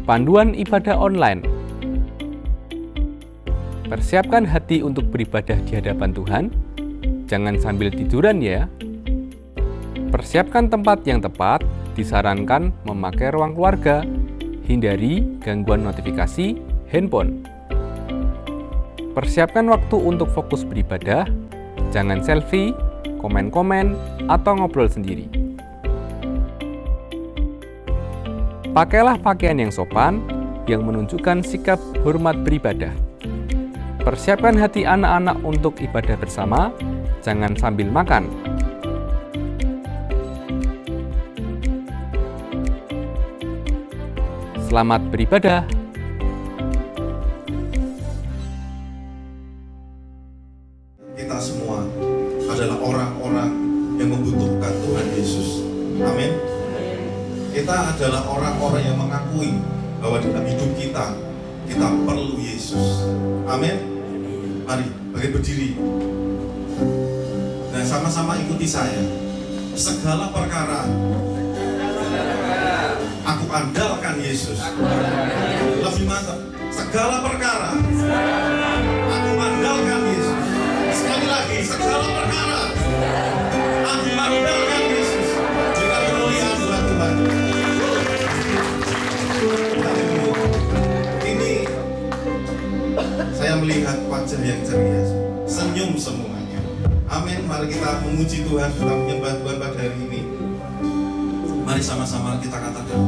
Panduan ibadah online. Persiapkan hati untuk beribadah di hadapan Tuhan. Jangan sambil tiduran ya. Persiapkan tempat yang tepat. Disarankan memakai ruang keluarga. Hindari gangguan notifikasi handphone. Persiapkan waktu untuk fokus beribadah. Jangan selfie, komen-komen, atau ngobrol sendiri. Pakailah pakaian yang sopan, yang menunjukkan sikap hormat beribadah. Persiapkan hati anak-anak untuk ibadah bersama, jangan sambil makan. Selamat beribadah. Kita semua adalah orang-orang yang membutuhkan Tuhan Yesus. Amin. Kita adalah orang-orang yang mengakui bahwa dalam hidup kita perlu Yesus. Amin. Mari, bagi berdiri. Dan sama-sama ikuti saya. Segala perkara aku andalkan Yesus. Lebih mantap. Segala perkara aku andalkan Yesus. Sekali lagi, segala perkara aku andalkan Yesus. Juga kemuliaan buat Tuhan. Ini saya melihat wajah yang ceria, senyum semuanya. Amin. Mari kita memuji Tuhan, kita menyembah Tuhan pada hari ini. Mari sama-sama kita katakan.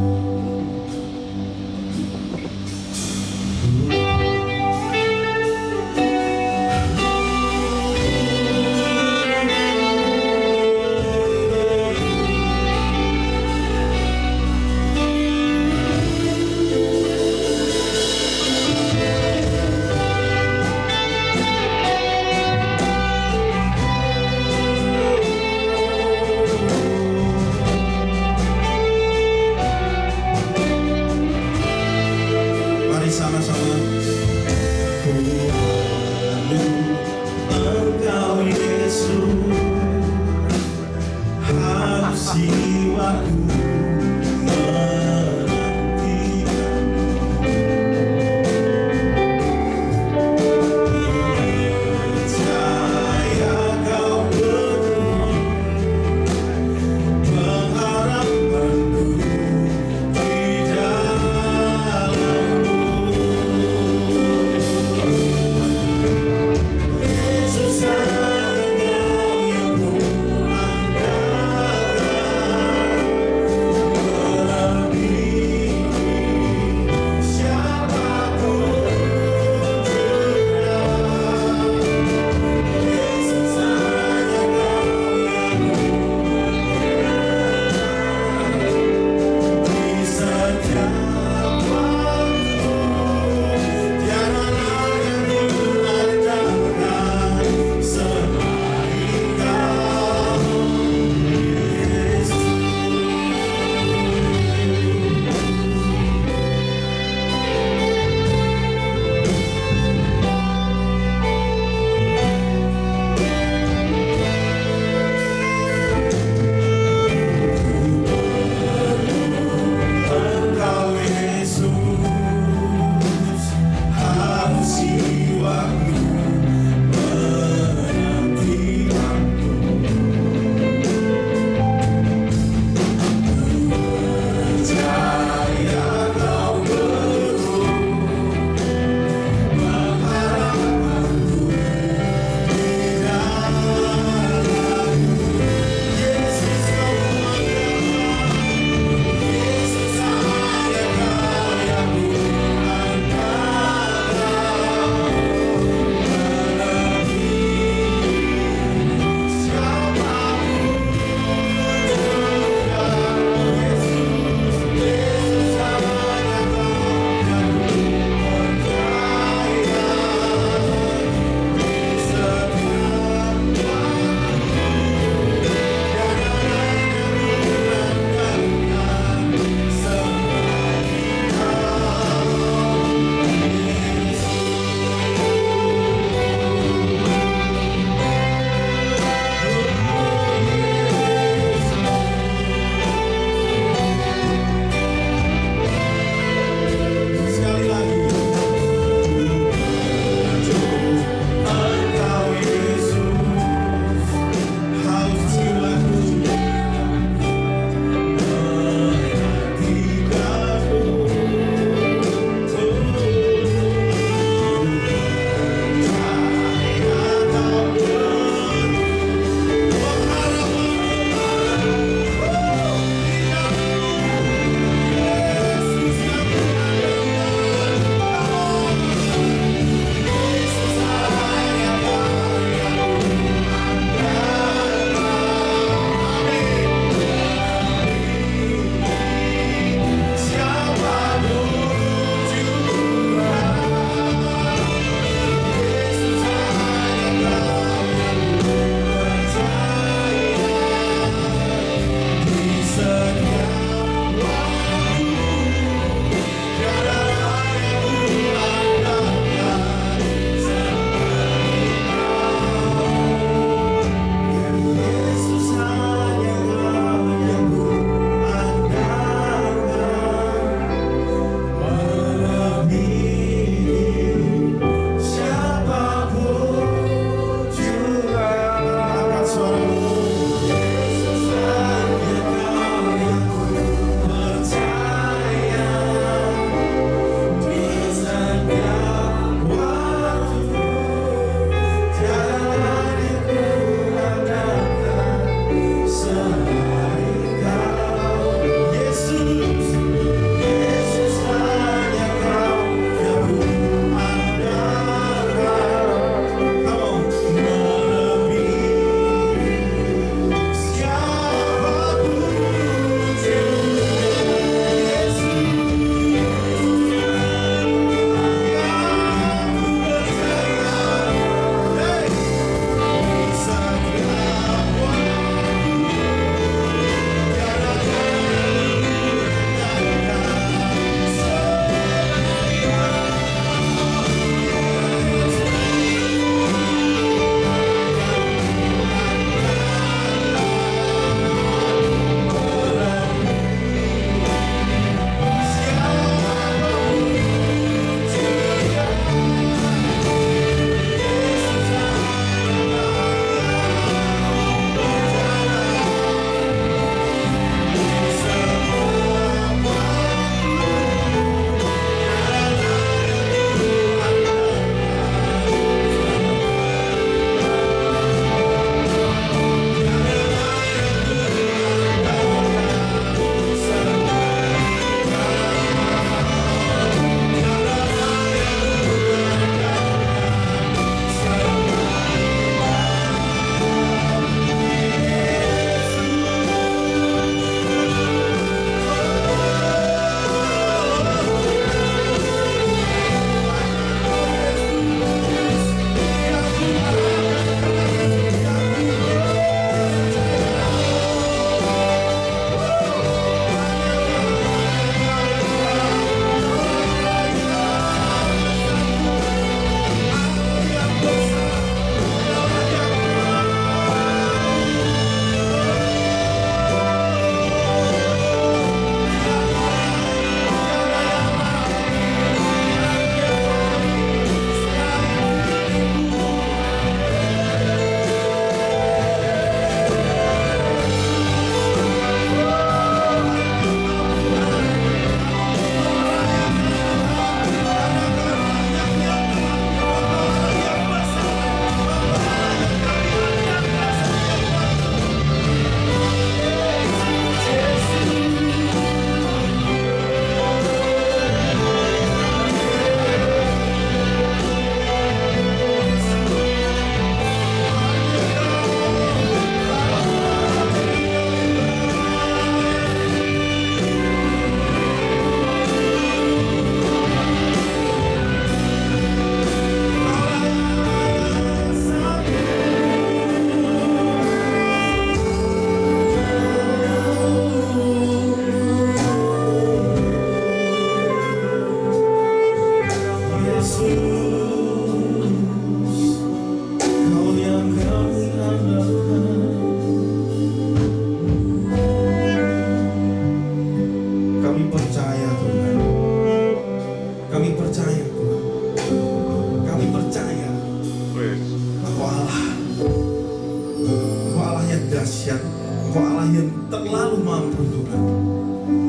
dahsyat, Engkau Allah yang terlalu mampu Tuhan.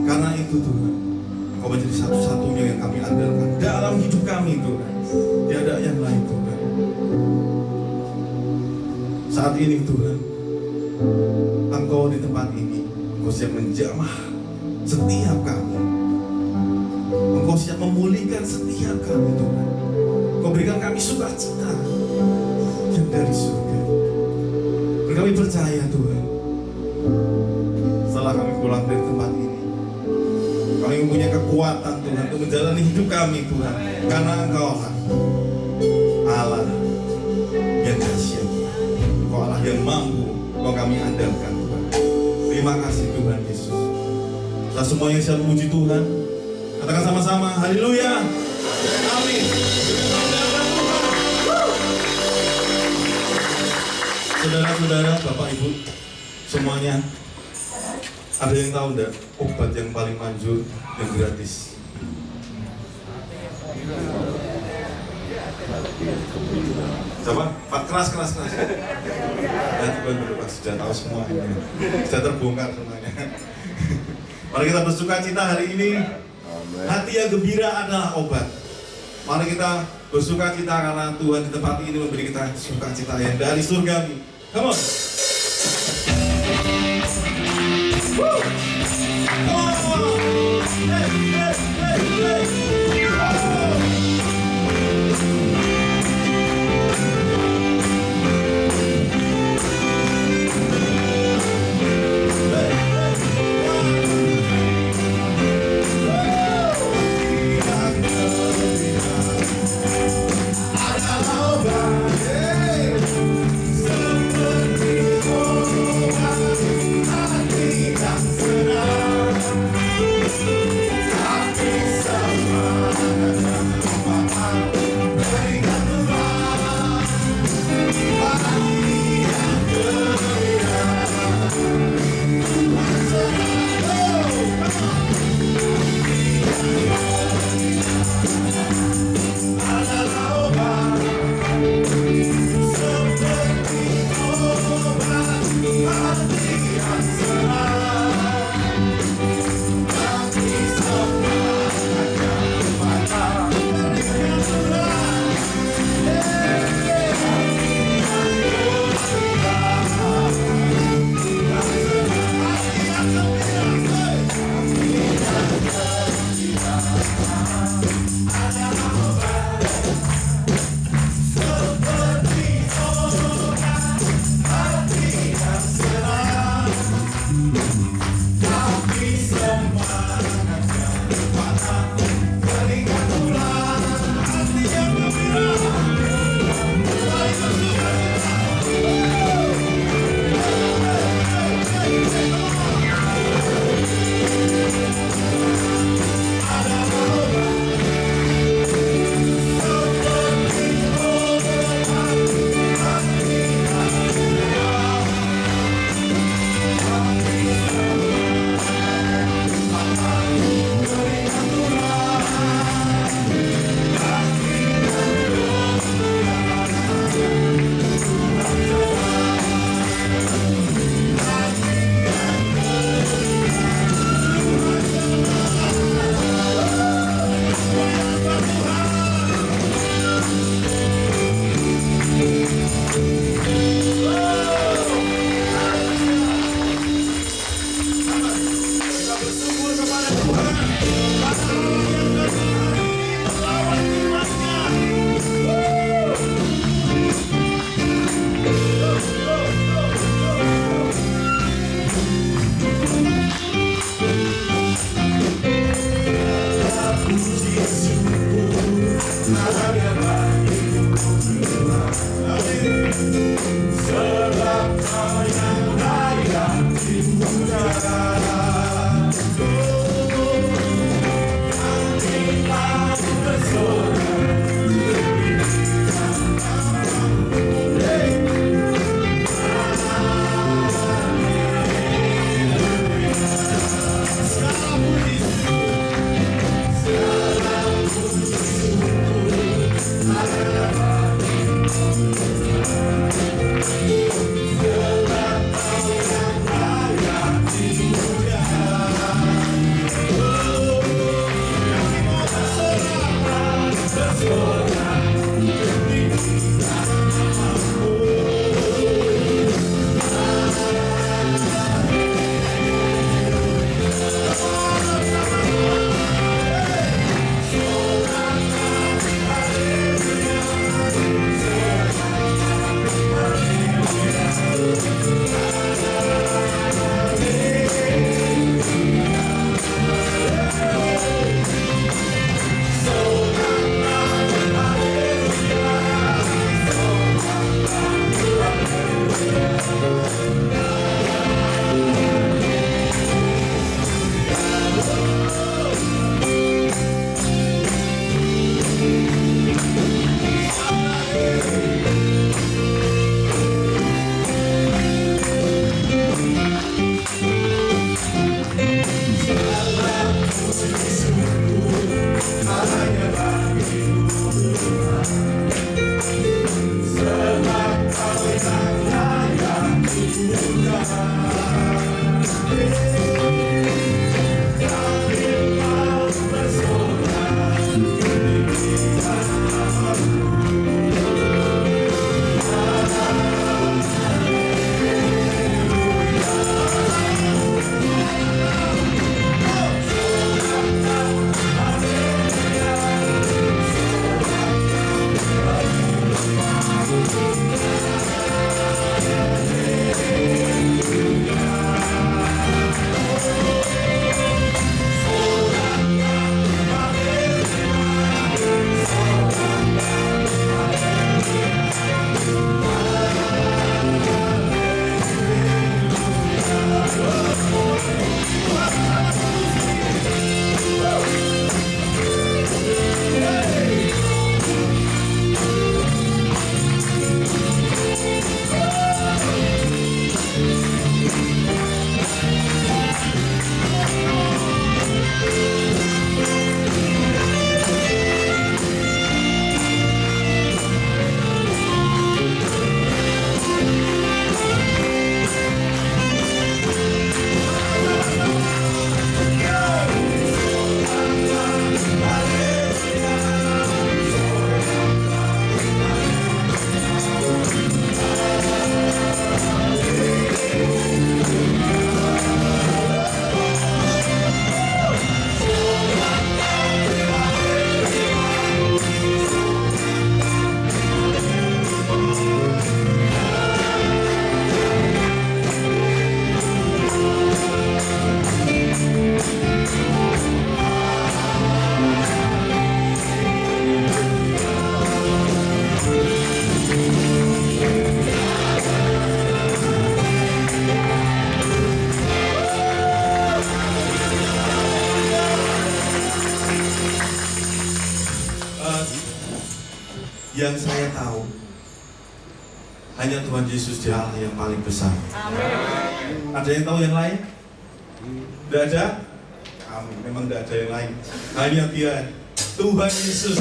Karena itu Tuhan, Engkau menjadi satu-satunya yang kami andalkan dalam hidup kami Tuhan. Tiada yang lain Tuhan. Saat ini Tuhan, Engkau di tempat ini, Engkau siap menjamah setiap kami. Engkau siap memulihkan setiap kami Tuhan. Engkau berikan kami sukacita yang dari surga. Dan kami percaya Tuhan, setelah kami pulang dari tempat ini, kami mempunyai kekuatan Tuhan untuk menjalani hidup kami Tuhan. Karena Engkau Allah yang dahsyat, Engkau Allah yang mampu, Engkau kami andalkan Tuhan. Terima kasih Tuhan Yesus. Kita semuanya siap memuji Tuhan. Katakan sama-sama, haleluya, amin. Saudara-saudara, Bapak Ibu, semuanya, ada yang tahu enggak obat yang paling manjur dan gratis? Coba, Pak, keras. Nanti Pak sudah tahu semuanya, sudah terbongkar semuanya. Mari kita bersuka cita hari ini. Hati yang gembira adalah obat. Mari kita bersuka cita karena Tuhan di tempat ini memberi kita sukacita yang dari surgawi. Come on. Yang saya tahu, hanya Tuhan Yesus Dia Allah yang paling besar. Amin. Ada yang tahu yang lain? Tidak ada? Amin. Memang tidak ada yang lain. Hanya Dia, Tuhan Yesus.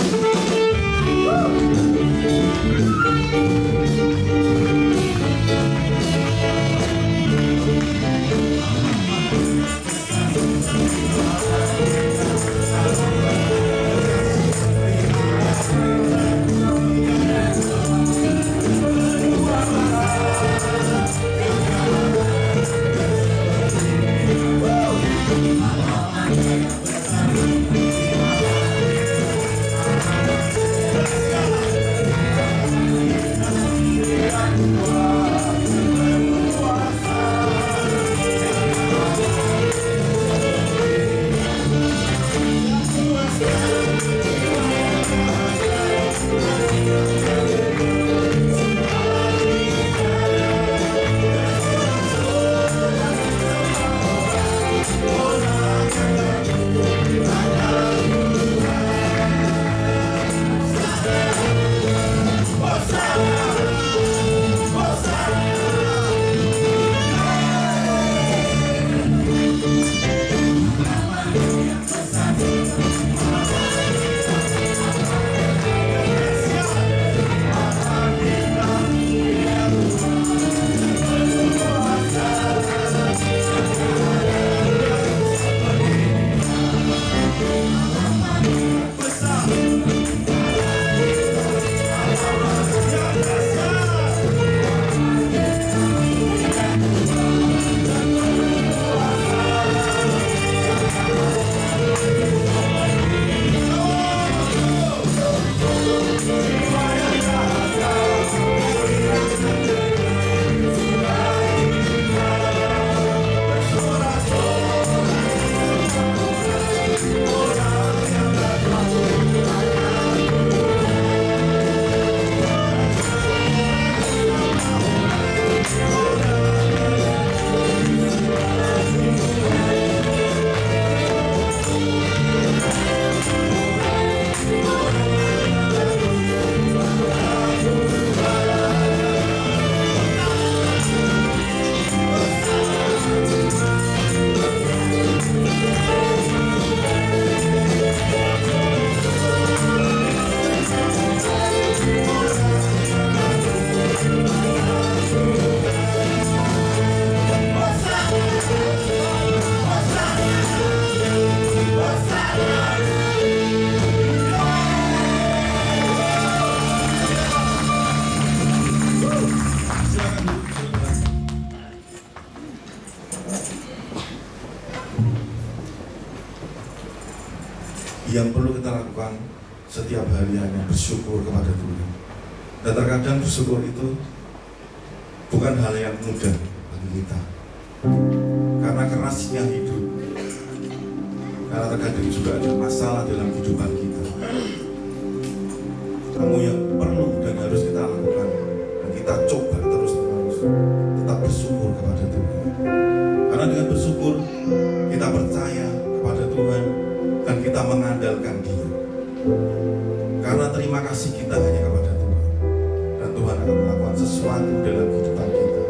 Yang perlu kita lakukan setiap hari hanya bersyukur kepada Tuhan. Dan terkadang bersyukur itu bukan hal yang mudah bagi kita, karena kerasnya hidup, karena terkadang juga ada masalah dalam kehidupan kita. Namun yang perlu dan harus kita lakukan, dan kita coba terus-menerus tetap bersyukur kepada Tuhan. Karena dengan bersyukur kita percaya kepada Tuhan dan kita mengandalkan Dia. Karena terima kasih kita hanya kepada Tuhan, dan Tuhan akan melakukan sesuatu dalam kehidupan kita.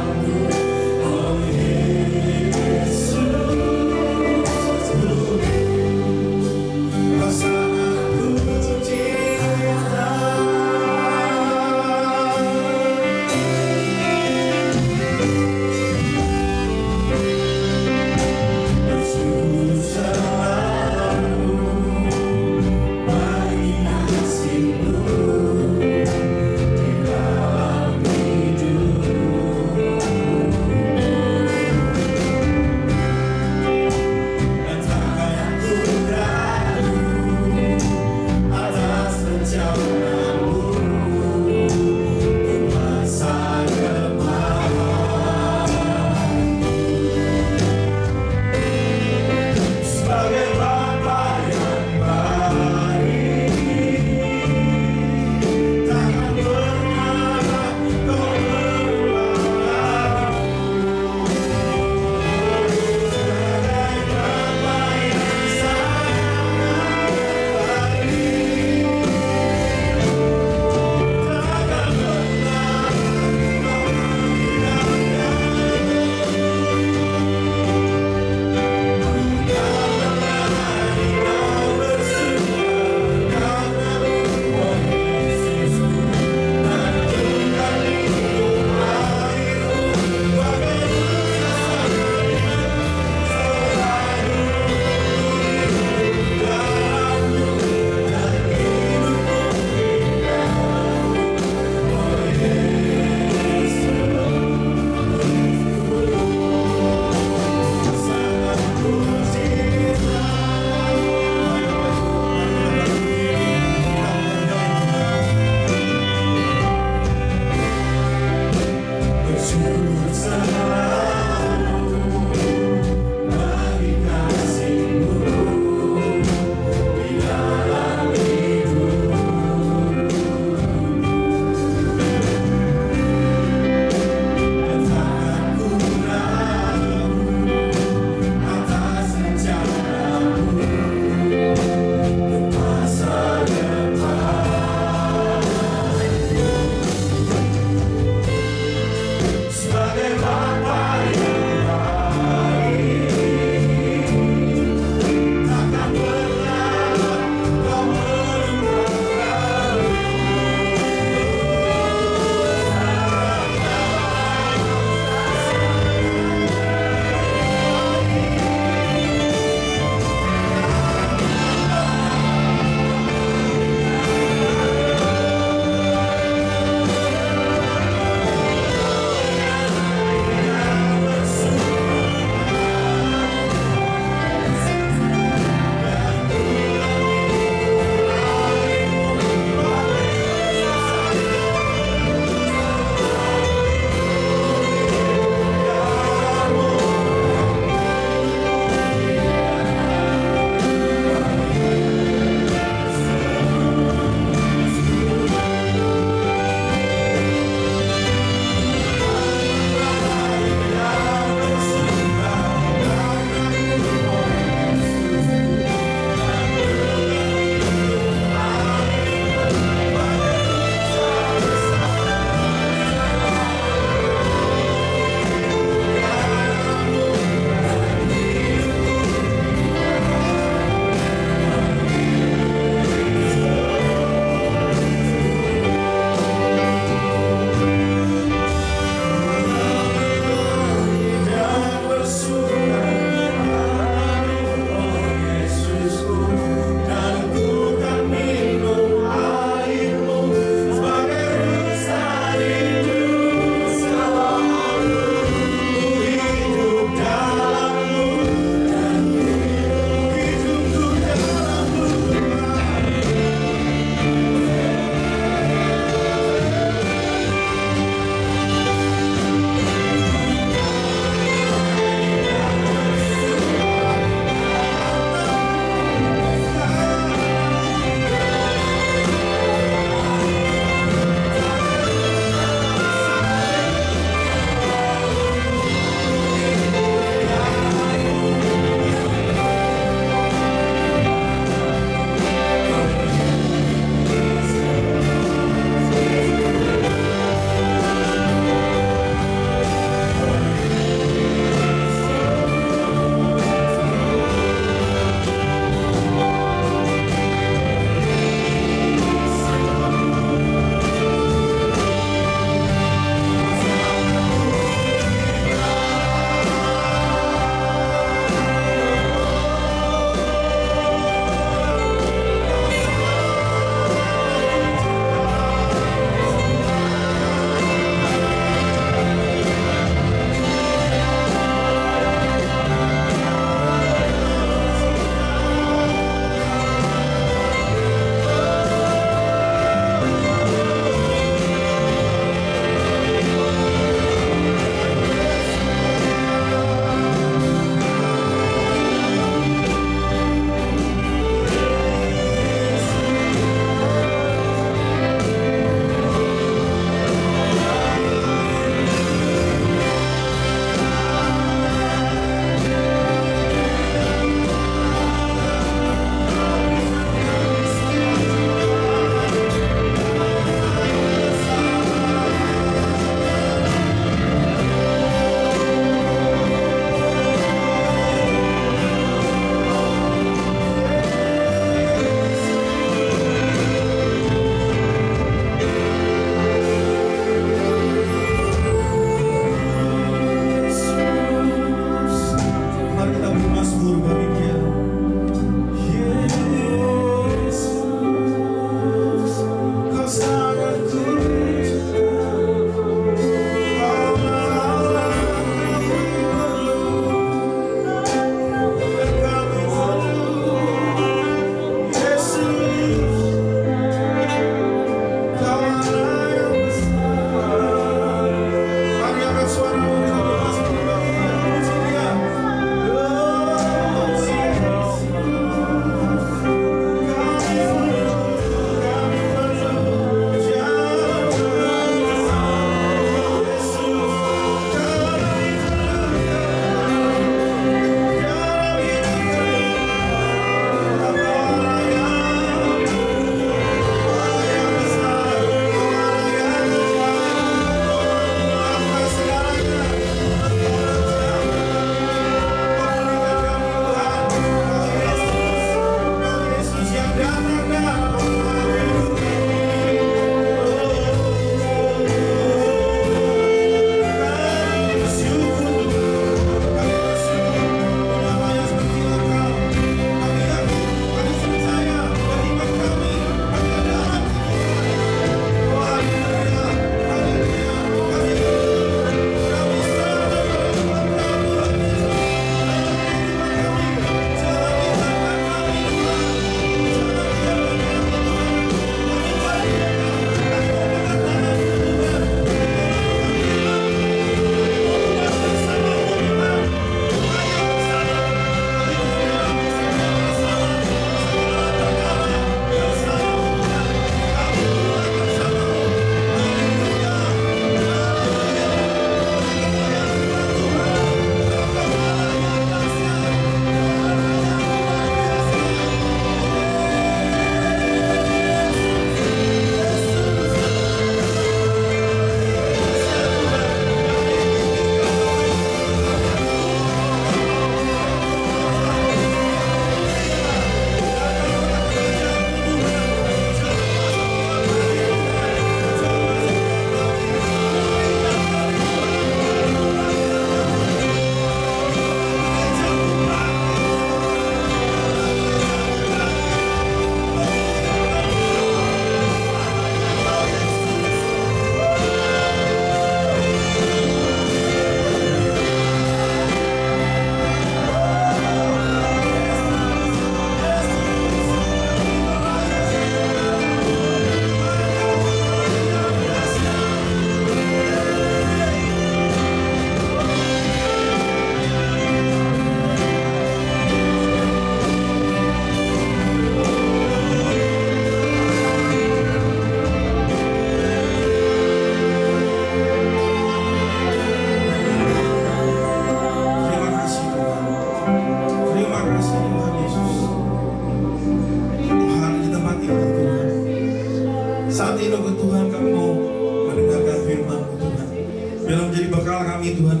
Biarlah menjadi bekal kami Tuhan,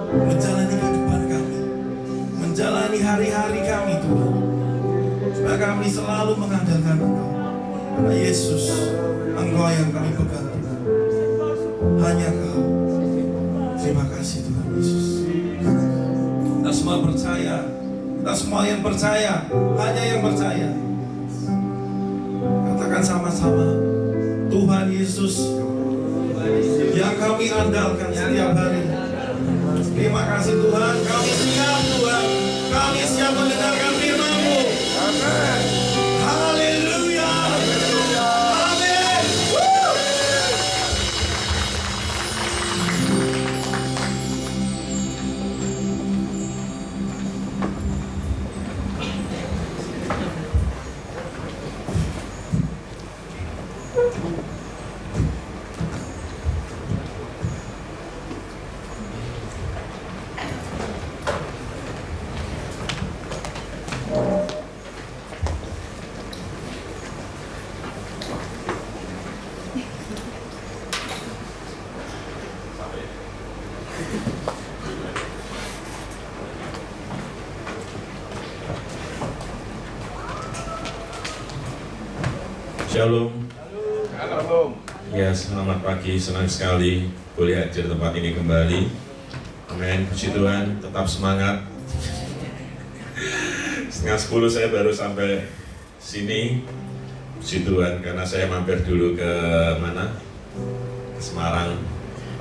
menjalani kehidupan kami, menjalani hari-hari kami Tuhan, supaya kami selalu mengandalkan Engkau. Karena Yesus, Engkau yang kami pegang Tuhan, hanya Kau. Terima kasih Tuhan Yesus. Kita semua percaya, kita semua yang percaya, hanya yang percaya. Katakan sama-sama, Tuhan Yesus yang kami andalkan setiap hari. Terima kasih Tuhan, kami siap Tuhan, kami siap mendengarkan firman-Mu. Amin. Haleluya. Amin. Shalom. Ya, selamat pagi, senang sekali boleh hadir di tempat ini kembali. Amin, puji Tuhan, tetap semangat. 9:30 saya baru sampai sini, puji Tuhan, karena saya mampir dulu ke mana? Ke Semarang,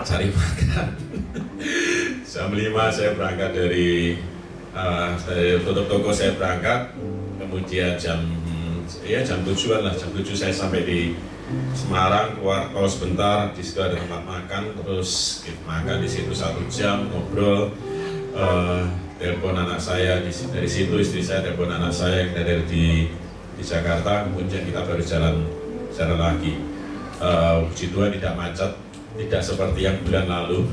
cari makan. Jam 5 saya berangkat dari tutup toko, saya berangkat, kemudian jam 7-an lah, jam 7 saya sampai di Semarang, keluar tol sebentar, di situ ada tempat makan, terus kita makan di situ 1 jam, ngobrol, telepon anak saya, dari situ istri saya telepon anak saya yang ada di Jakarta, kemudian kita baru jalan lagi. Puji Tuhan tidak macet, tidak seperti yang bulan lalu.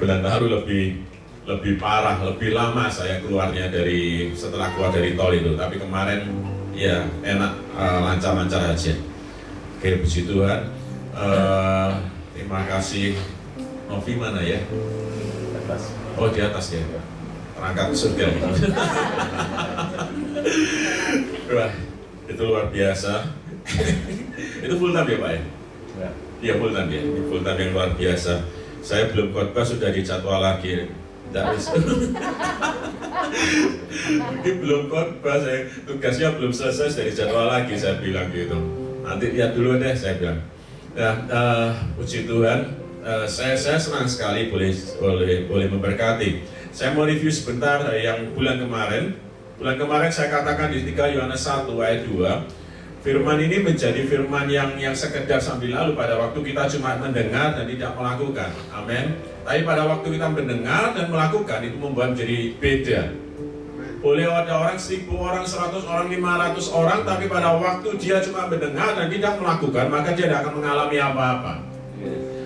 Bulan lalu lebih parah, lebih lama saya keluarnya setelah keluar dari tol itu, tapi kemarin ya enak, lancar-lancar aja. Oke, puji Tuhan. Terima kasih. Novi mana ya? Oh, di atas ya. Perangkat surga. Wah, itu luar biasa. Itu full time ya Pak ya? Iya full time ya. Full time yang luar biasa. Saya belum khotbah sudah dijadwal lagi. Tidak bisa. Mungkin belum khotbah, saya tugasnya belum selesai, sudah dijadwal lagi, saya bilang gitu. Nanti lihat dulu deh, saya bilang. Nah, puji Tuhan, saya senang sekali boleh memberkati. Saya mau review sebentar yang bulan kemarin. Bulan kemarin saya katakan di 3 Yohanes 1 ayat 2. Firman ini menjadi firman yang sekedar sambil lalu pada waktu kita cuma mendengar dan tidak melakukan. Amin. Tapi pada waktu kita mendengar dan melakukan itu membuat menjadi beda. Boleh ada orang 1000 orang, 100 orang, 500 orang, tapi pada waktu dia cuma mendengar dan tidak melakukan, maka dia tidak akan mengalami apa-apa.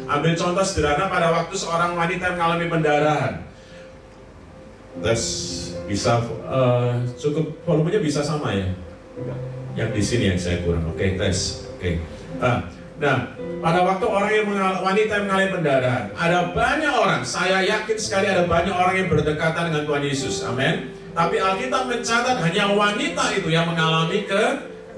Ambil contoh sederhana pada waktu seorang wanita mengalami pendarahan. Tes bisa cukup volumenya bisa sama ya. Yang di sini yang saya kurang. Oke, tes. Oke. Nah, pada waktu wanita yang mengalami pendarahan, ada banyak orang, saya yakin sekali ada banyak orang yang berdekatan dengan Tuhan Yesus. Amin. Tapi Alkitab mencatat hanya wanita itu yang mengalami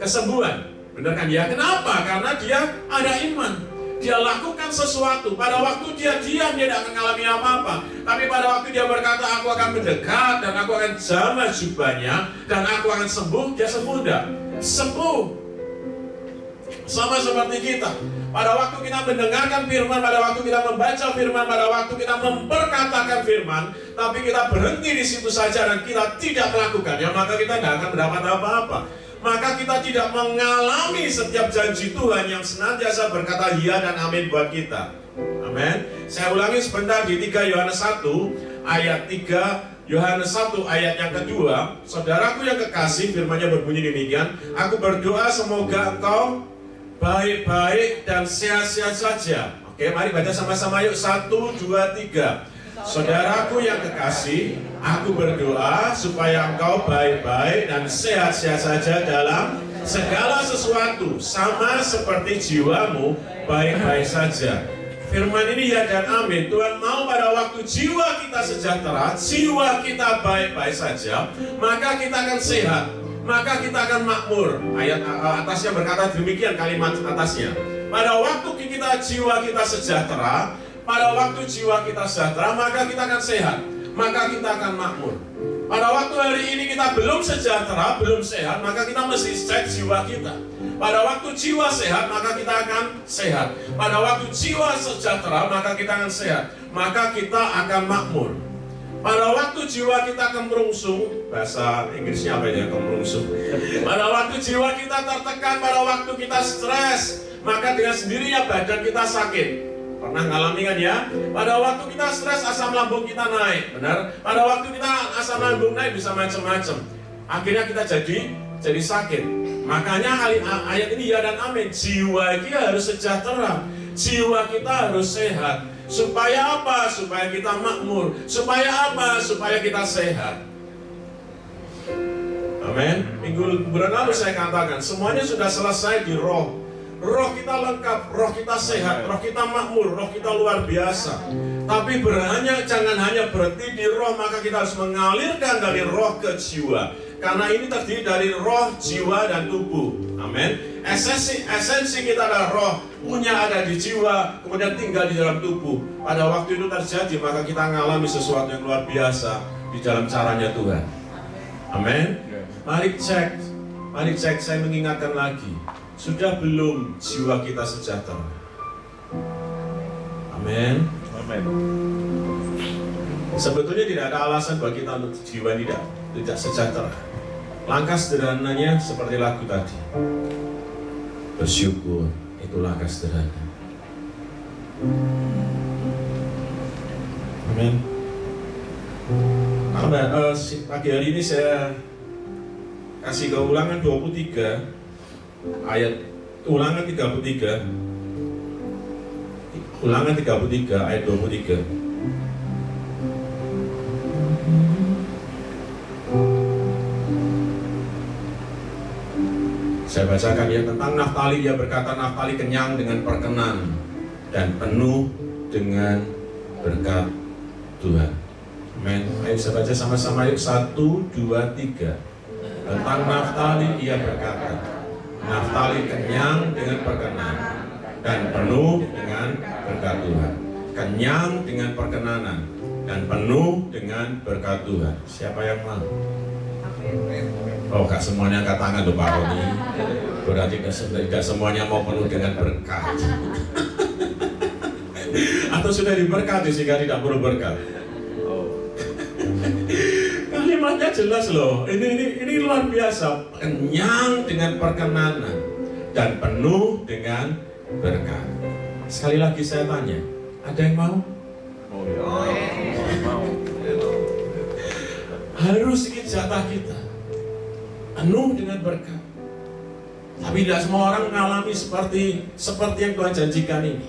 kesembuhan. Benar kan ya? Kenapa? Karena dia ada iman. Dia lakukan sesuatu. Pada waktu dia diam, dia tidak akan mengalami apa-apa. Tapi pada waktu dia berkata, aku akan mendekat dan aku akan jamah jubahnya dan aku akan sembuh, dia sembuh enggak? Sembuh. Sama seperti kita. Pada waktu kita mendengarkan firman, pada waktu kita membaca firman, pada waktu kita memperkatakan firman, tapi kita berhenti di situ saja dan kita tidak melakukannya, maka kita tidak akan mendapat apa-apa. Maka kita tidak mengalami setiap janji Tuhan yang senantiasa berkata ya dan amin buat kita. Amin. Saya ulangi sebentar di 3 Yohanes 1 ayat 3, Yohanes 1 ayat yang kedua. Saudaraku yang kekasih, firman-Nya berbunyi demikian, aku berdoa semoga engkau baik-baik dan sehat-sehat saja. Oke, mari baca sama-sama yuk. 1, 2, 3. Saudaraku yang kekasih, aku berdoa supaya engkau baik-baik dan sehat-sehat saja dalam segala sesuatu, sama seperti jiwamu baik-baik saja. Firman ini ya dan amin. Tuhan mau pada waktu jiwa kita sejahtera, jiwa kita baik-baik saja, maka kita akan sehat, maka kita akan makmur. Ayat atasnya berkata demikian, kalimat atasnya. Pada waktu jiwa kita sejahtera, pada waktu jiwa kita sejahtera, maka kita akan sehat, maka kita akan makmur. Pada waktu hari ini kita belum sejahtera, belum sehat, maka kita mesti cek jiwa kita. Pada waktu jiwa sehat, maka kita akan sehat. Pada waktu jiwa sejahtera, maka kita akan sehat, maka kita akan makmur. Pada waktu jiwa kita kemerungsung, bahasa Inggrisnya apa ya, kemerungsung. Pada waktu jiwa kita tertekan, pada waktu kita stres, maka dengan sendirinya badan kita sakit. Pernah ngalami kan ya? Pada waktu kita stres, asam lambung kita naik, benar? Pada waktu kita asam lambung naik bisa macam-macam. Akhirnya kita jadi sakit. Makanya ayat ini ya dan amin. Jiwa kita harus sejahtera, jiwa kita harus sehat. Supaya apa? Supaya kita makmur. Supaya apa? Supaya kita sehat. Amin. Minggu lalu saya katakan semuanya sudah selesai di roh. Roh kita lengkap, roh kita sehat, roh kita makmur, roh kita luar biasa. Tapi jangan hanya berhenti di roh, maka kita harus mengalirkan dari roh ke jiwa. Karena ini terdiri dari roh, jiwa, dan tubuh. Amin. Esensi kita adalah roh, punya ada di jiwa, kemudian tinggal di dalam tubuh. Pada waktu itu terjadi, maka kita mengalami sesuatu yang luar biasa di dalam caranya Tuhan. Amin. Mari cek, saya mengingatkan lagi. Sudah belum jiwa kita sejahtera? Amin. Amin. Sebetulnya tidak ada alasan bagi kita untuk jiwa tidak sejahtera. Langkah sederhananya seperti lagu tadi. Bersyukur, itu langkah sederhana. Amin. Pagi hari ini saya kasih ke Ulangan 23 ayat Ulangan 33 ayat 23. Saya bacakan ya, tentang Naftali. Dia berkata, Naftali kenyang dengan perkenan dan penuh dengan berkat Tuhan. Amin. Ayo saya baca sama-sama, yuk. 1, 2, 3. Tentang Naftali ia berkata, Naftali kenyang dengan perkenan dan penuh dengan berkat Tuhan. Kenyang dengan perkenanan dan penuh dengan berkat Tuhan. Siapa yang mau? Oh, gak semuanya angkat tangan loh Pak Roni. Berarti tidak semuanya mau penuh dengan berkat. Atau sudah diberkati sehingga tidak perlu berkat. Kalimatnya jelas loh. Ini luar biasa. Kenyang dengan perkenanan dan penuh dengan berkat. Sekali lagi saya tanya, ada yang mau? Mau. Harus ini jatah kita, penuh dengan berkat. Tapi tidak semua orang mengalami seperti yang Tuhan janjikan ini.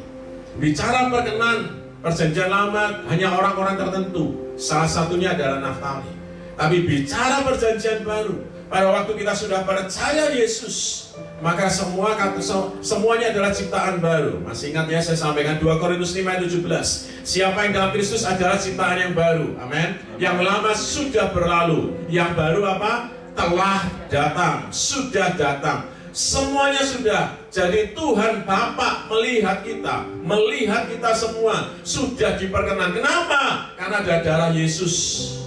Bicara perkenan, perjanjian lama hanya orang-orang tertentu. Salah satunya adalah Naftali. Tapi bicara perjanjian baru, pada waktu kita sudah percaya Yesus, maka semuanya adalah ciptaan baru. Masih ingat ya, saya sampaikan 2 Korintus 5 ayat 17. Siapa yang dalam Kristus adalah ciptaan yang baru. Amin. Yang lama sudah berlalu, yang baru apa? Telah datang, sudah datang. Semuanya sudah. Jadi Tuhan Bapa melihat kita semua sudah diperkenan. Kenapa? Karena ada darah Yesus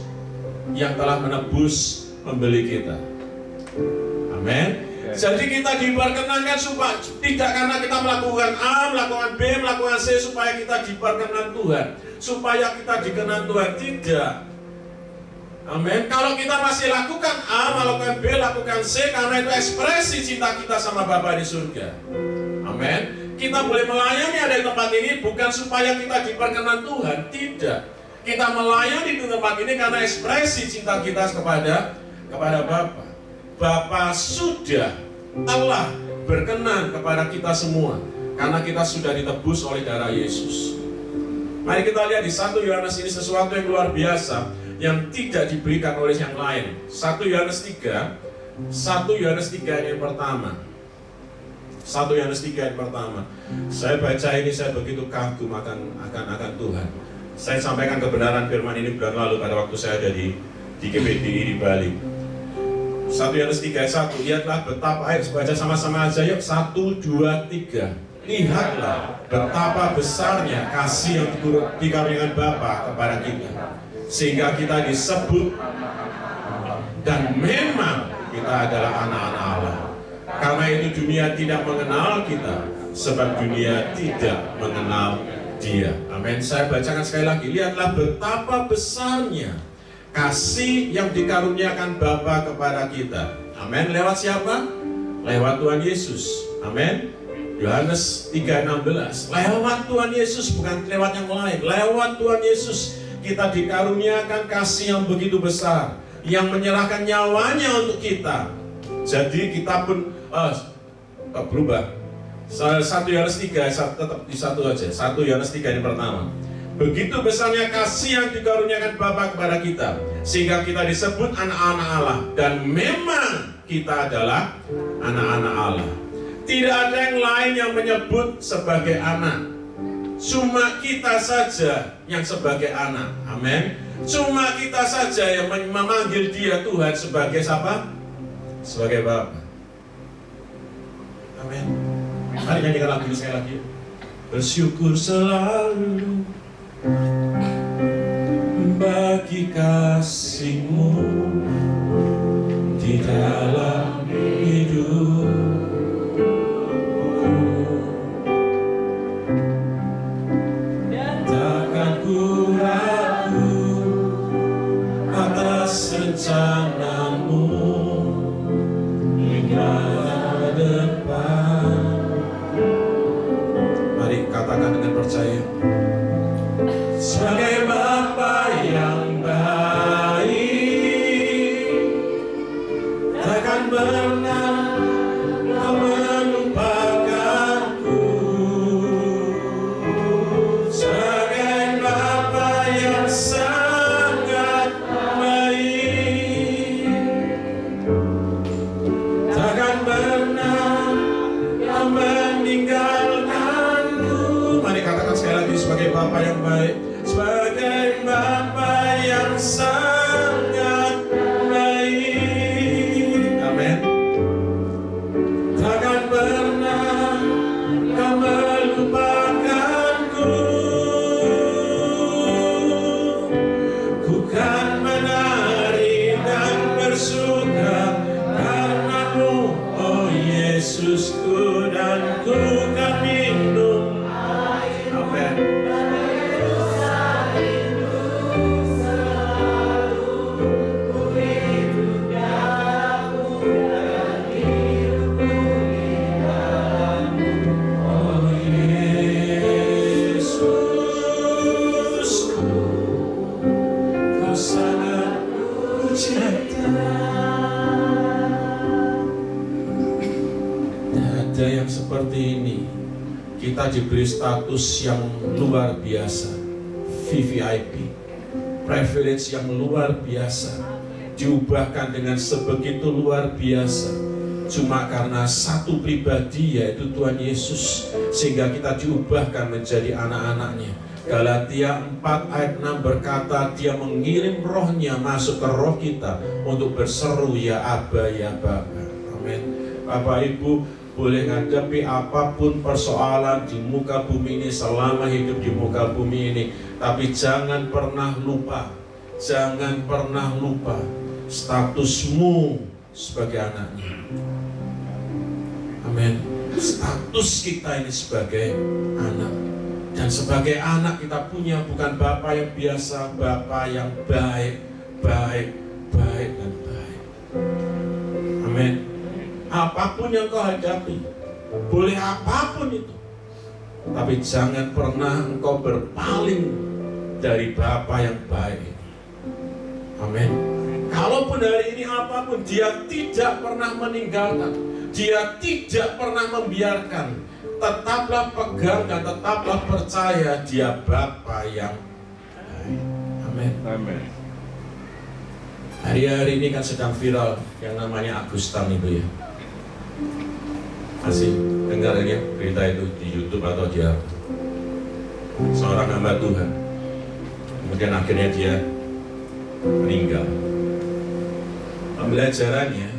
yang telah menebus, membeli kita. Amin. Jadi kita diperkenankan supaya tidak karena kita melakukan A, melakukan B, melakukan C supaya kita diperkenan Tuhan, supaya kita dikenan Tuhan. Tidak. Amin. Kalau kita masih lakukan A, melakukan B, lakukan C, karena itu ekspresi cinta kita sama Bapa di surga. Amin. Kita boleh melayani ada di tempat ini bukan supaya kita diperkenan Tuhan, tidak. Kita melayani di tempat ini karena ekspresi cinta kita kepada Bapa. Bapa sudah telah berkenan kepada kita semua karena kita sudah ditebus oleh darah Yesus. Mari kita lihat di 1 Yohanes ini sesuatu yang luar biasa yang tidak diberikan oleh yang lain. 1 Yohanes 3 yang pertama. 1 Yohanes 3 ayat pertama. Saya baca ini, saya begitu kagum akan Tuhan. Saya sampaikan kebenaran firman ini bulan lalu pada waktu saya ada di GPDI di Bali. 1 Yohanes 3 ayat 1. Lihatlah betapa, ayo baca sama-sama aja yuk. 1, 2, 3. Lihatlah betapa besarnya kasih yang dikaruniakan Bapa kepada kita, sehingga kita disebut, dan memang kita adalah anak-anak Allah. Karena itu dunia tidak mengenal kita, sebab dunia tidak mengenal Dia. Amin. Saya bacakan sekali lagi. Lihatlah betapa besarnya kasih yang dikaruniakan Bapa kepada kita. Amin. Lewat siapa? Lewat Tuhan Yesus. Amin. Yohanes 3:16. Lewat Tuhan Yesus, bukan lewat yang lain. Lewat Tuhan Yesus kita dikaruniakan kasih yang begitu besar, yang menyerahkan nyawanya untuk kita. Jadi kita pun berubah. 1 Yohanes 3, tetap di satu aja. 1 Yohanes 3 yang pertama. Begitu besarnya kasih yang dikaruniakan Bapa kepada kita, sehingga kita disebut anak-anak Allah. Dan memang kita adalah anak-anak Allah. Tidak ada yang lain yang menyebut sebagai anak. Cuma kita saja yang sebagai anak. Amin. Cuma kita saja yang memanggil Dia Tuhan sebagai siapa? Sebagai Bapa. Amin. Mari nyanyikan lagu ini sekali lagi. Bersyukur selalu bagi kasih-Mu di dalam hidupku. Takkan ku ragu atas rencana-Mu hingga depan. Mari katakan dengan percaya. Sebagai Bapa yang baik, takkan pernah Kau melupakanku. Sebagai Bapa yang sangat baik, takkan pernah Kau meninggalkanku. Mari katakan sekali lagi, sebagai Bapa yang baik. Sebagai Bapa yang sangat baik. Amin. Takkan pernah Kau melupakanku. Ku kan menari dan bersuka karena-Mu, oh Yesusku, dan ku kan minum. Amin. Yang seperti ini kita diberi status yang luar biasa, VVIP, privilege yang luar biasa, diubahkan dengan sebegitu luar biasa cuma karena satu pribadi, yaitu Tuhan Yesus, sehingga kita diubahkan menjadi anak-anak-Nya. Galatia 4 ayat 6 berkata, Dia mengirim rohnya masuk ke roh kita untuk berseru, ya Aba, ya Bapa. Amin. Bapak Ibu, boleh ngadepi apapun persoalan di muka bumi ini selama hidup di muka bumi ini, tapi jangan pernah lupa statusmu sebagai anaknya. Amin. Status kita ini sebagai anak, dan sebagai anak kita punya bukan Bapa yang biasa, Bapa yang baik dan baik. Amin. Apapun yang kau hadapi, boleh apapun itu, tapi jangan pernah engkau berpaling dari Bapa yang baik. Amin. Kalaupun hari ini apapun, Dia tidak pernah meninggalkan, Dia tidak pernah membiarkan. Tetaplah pegang dan tetaplah percaya, Dia Bapa yang baik. Amin. Amin. Hari-hari ini kan sedang viral yang namanya Agustan itu ya. Masih dengar ya berita itu di YouTube atau di apa? Seorang hamba Tuhan, kemudian akhirnya dia meninggal. Pembelajarannya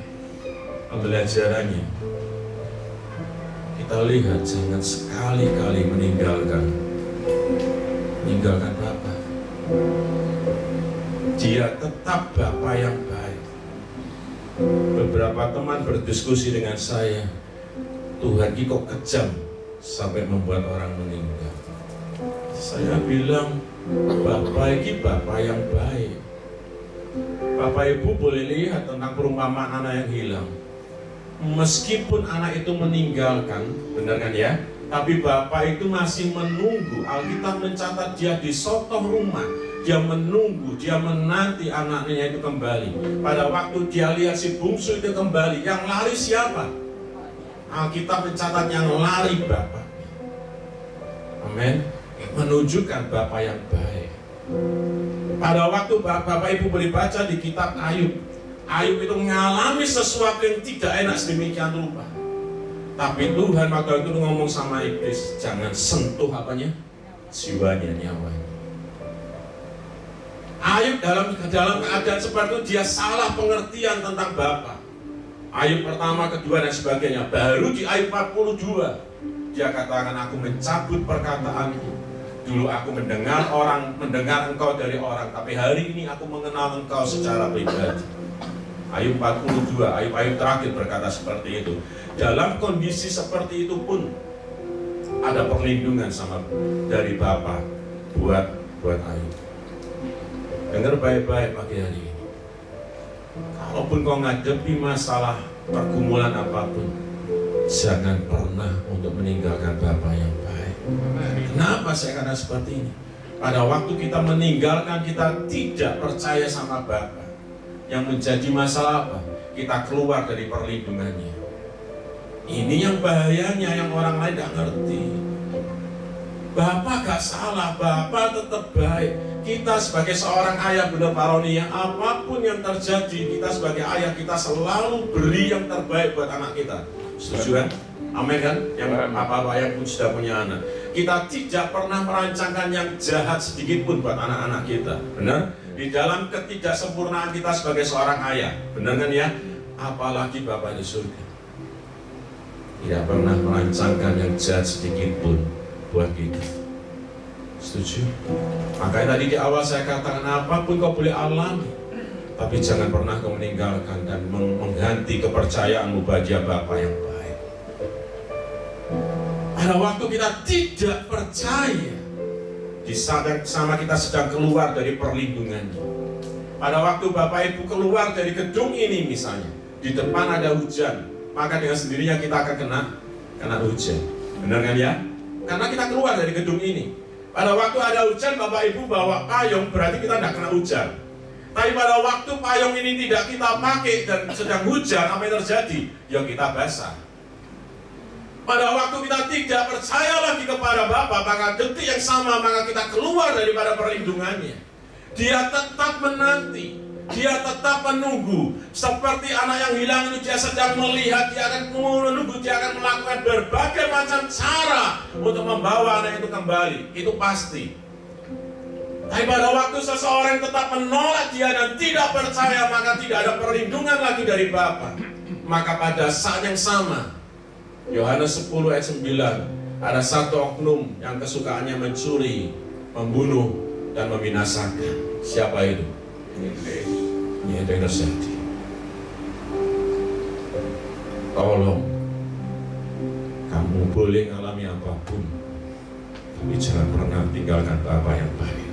kita lihat jangan sekali-kali meninggalkan Bapa. Dia tetap Bapa yang baik. Beberapa teman berdiskusi dengan saya, Tuhan ini kok kejam sampai membuat orang meninggal. Saya bilang, Bapak ini Bapak yang baik. Bapak Ibu boleh lihat tentang perumpamaan anak yang hilang. Meskipun anak itu meninggalkan, benar kan ya? Tapi Bapak itu masih menunggu. Alkitab mencatat dia di sotoh rumah. Dia menunggu, dia menanti anaknya itu kembali. Pada waktu dia lihat si bungsu itu kembali, yang lari siapa? Alkitab mencatat yang lari Bapak. Amin. Menunjukkan Bapa yang baik. Pada waktu Bapak Ibu boleh baca di kitab Ayub itu mengalami sesuatu yang tidak enak sedemikian rupa. Tapi Tuhan waktu itu ngomong sama iblis, jangan sentuh apanya? Jiwanya, nyawanya. Ayub dalam keadaan seperti itu dia salah pengertian tentang Bapa. Ayub pertama, kedua dan sebagainya. Baru di Ayub 42 dia katakan, aku mencabut perkataanku. Dulu aku mendengar engkau dari orang, tapi hari ini aku mengenal engkau secara pribadi. Ayub 42, Ayub terakhir berkata seperti itu. Dalam kondisi seperti itu pun ada perlindungan dari Bapa buat Ayub. Dengar baik-baik pagi hari ini. Kalaupun kau ngadepi masalah pergumulan apapun, jangan pernah untuk meninggalkan Bapa yang baik. Kenapa saya katakan seperti ini? Pada waktu kita meninggalkan, kita tidak percaya sama Bapa. Yang menjadi masalah apa? Kita keluar dari perlindungannya. Ini yang bahayanya, yang orang lain tidak ngerti. Bapa gak salah, Bapa tetap baik. Kita sebagai seorang ayah, benar Pak Roni, yang apapun yang terjadi, kita sebagai ayah, kita selalu beri yang terbaik buat anak kita. Setuju kan? Amin kan? Yang apa-apa yang pun sudah punya anak. Kita tidak pernah merancangkan yang jahat sedikit pun buat anak-anak kita. Benar? Di dalam ketidaksempurnaan kita sebagai seorang ayah. Benar kan ya? Apalagi Bapa di surga. Tidak pernah merancangkan yang jahat sedikit pun buat kita. Setuju? Makanya tadi di awal saya katakan, apapun kau boleh alami, tapi jangan pernah kau meninggalkan dan mengganti kepercayaanmu bagi Bapa yang baik. Pada waktu kita tidak percaya, di saat sama kita sedang keluar dari perlindungannya. Pada waktu Bapak Ibu keluar dari gedung ini misalnya, di depan ada hujan, maka dengan sendirinya kita akan kena hujan. Benar kan ya? Karena kita keluar dari gedung ini. Pada waktu ada hujan, Bapak Ibu bawa payung, berarti kita tidak kena hujan. Tapi pada waktu payung ini tidak kita pakai dan sedang hujan, apa yang terjadi? Ya kita basah. Pada waktu kita tidak percaya lagi kepada Bapa, maka detik yang sama maka kita keluar daripada perlindungannya. Dia tetap menanti, dia tetap menunggu. Seperti anak yang hilang itu, dia sedang melihat, dia akan menunggu, dia akan melakukan berbagai macam cara untuk membawa anak itu kembali. Itu pasti. Tapi pada waktu seseorang tetap menolak dia dan tidak percaya, maka tidak ada perlindungan lagi dari Bapa. Maka pada saat yang sama, Yohanes 10 ayat 9, ada satu oknum yang kesukaannya mencuri, membunuh, dan membinasakan. Siapa itu? Ini yang terjadi. Tolong, kamu boleh mengalami apapun, tapi jangan pernah tinggalkan Bapa yang baik.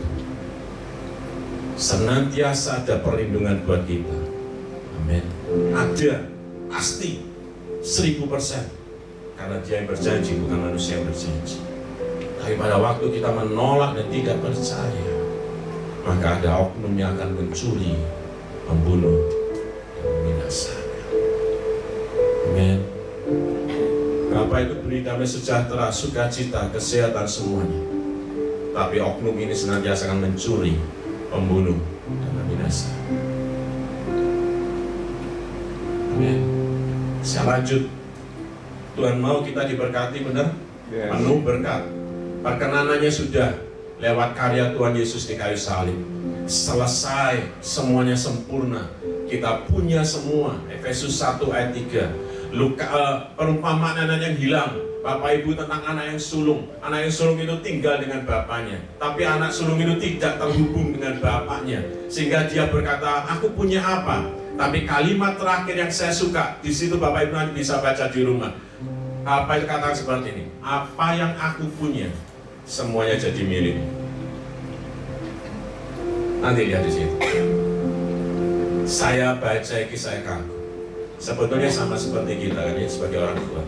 Senantiasa ada perlindungan buat kita. Amin. Ada, pasti, 1000%. Karena dia yang berjanji, bukan manusia yang berjanji. Tapi pada waktu kita menolak dan tidak percaya, maka ada oknum yang akan mencuri, membunuh, dan membinasakan. Amin. Bapa itu beri damai sejahtera, sukacita, kesehatan semuanya. Tapi oknum ini senantiasa akan mencuri, membunuh, dan membinasakan. Amin. Saya lanjut. Tuhan mau kita diberkati benar? Yes. Penuh berkat. Perkenanannya sudah lewat karya Tuhan Yesus di kayu salib. Selesai, semuanya sempurna. Kita punya semua. Efesus 1 ayat 3. Perumpamaan anak yang hilang. Bapak ibu tentang anak yang sulung. Anak yang sulung itu tinggal dengan bapaknya, tapi anak sulung itu tidak terhubung dengan bapaknya, sehingga dia berkata, aku punya apa? Tapi kalimat terakhir yang saya suka, di situ Bapak ibu nanti bisa baca di rumah. Apa yang katakan seperti ini? Apa yang aku punya, semuanya jadi milik. Nanti lihat di situ. Saya baca kisah kagum. Sebetulnya sama seperti kita kan ya, sebagai orang tua.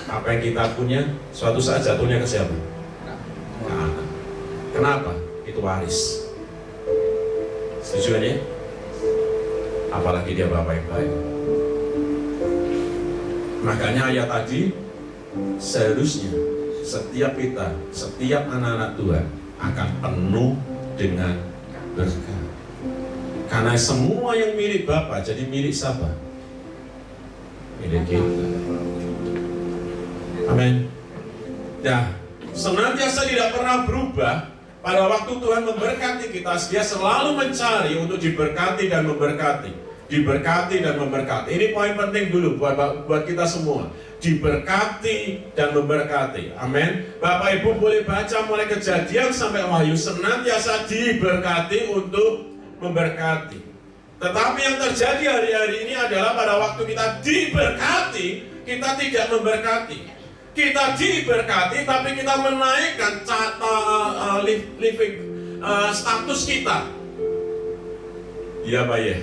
Apa yang kita punya, suatu saat jatuhnya ke siapa? Ke anak. Kenapa? Itu waris. Setuju kan ya? Apalagi dia bapak yang baik. Makanya ayat tadi, seharusnya setiap kita, setiap anak-anak Tuhan akan penuh dengan berkat. Karena semua yang milik Bapa jadi milik siapa? Milik kita. Amin. Nah, senantiasa tidak pernah berubah. Pada waktu Tuhan memberkati kita, Dia selalu mencari untuk diberkati dan memberkati. Diberkati dan memberkati. Ini poin penting dulu buat kita semua. Diberkati dan memberkati. Amin. Bapak Ibu boleh baca mulai Kejadian sampai Wahyu, senantiasa diberkati untuk memberkati. Tetapi yang terjadi hari-hari ini adalah pada waktu kita diberkati, kita tidak memberkati. Kita diberkati, tapi kita menaikkan living status kita. Iya Pak ya.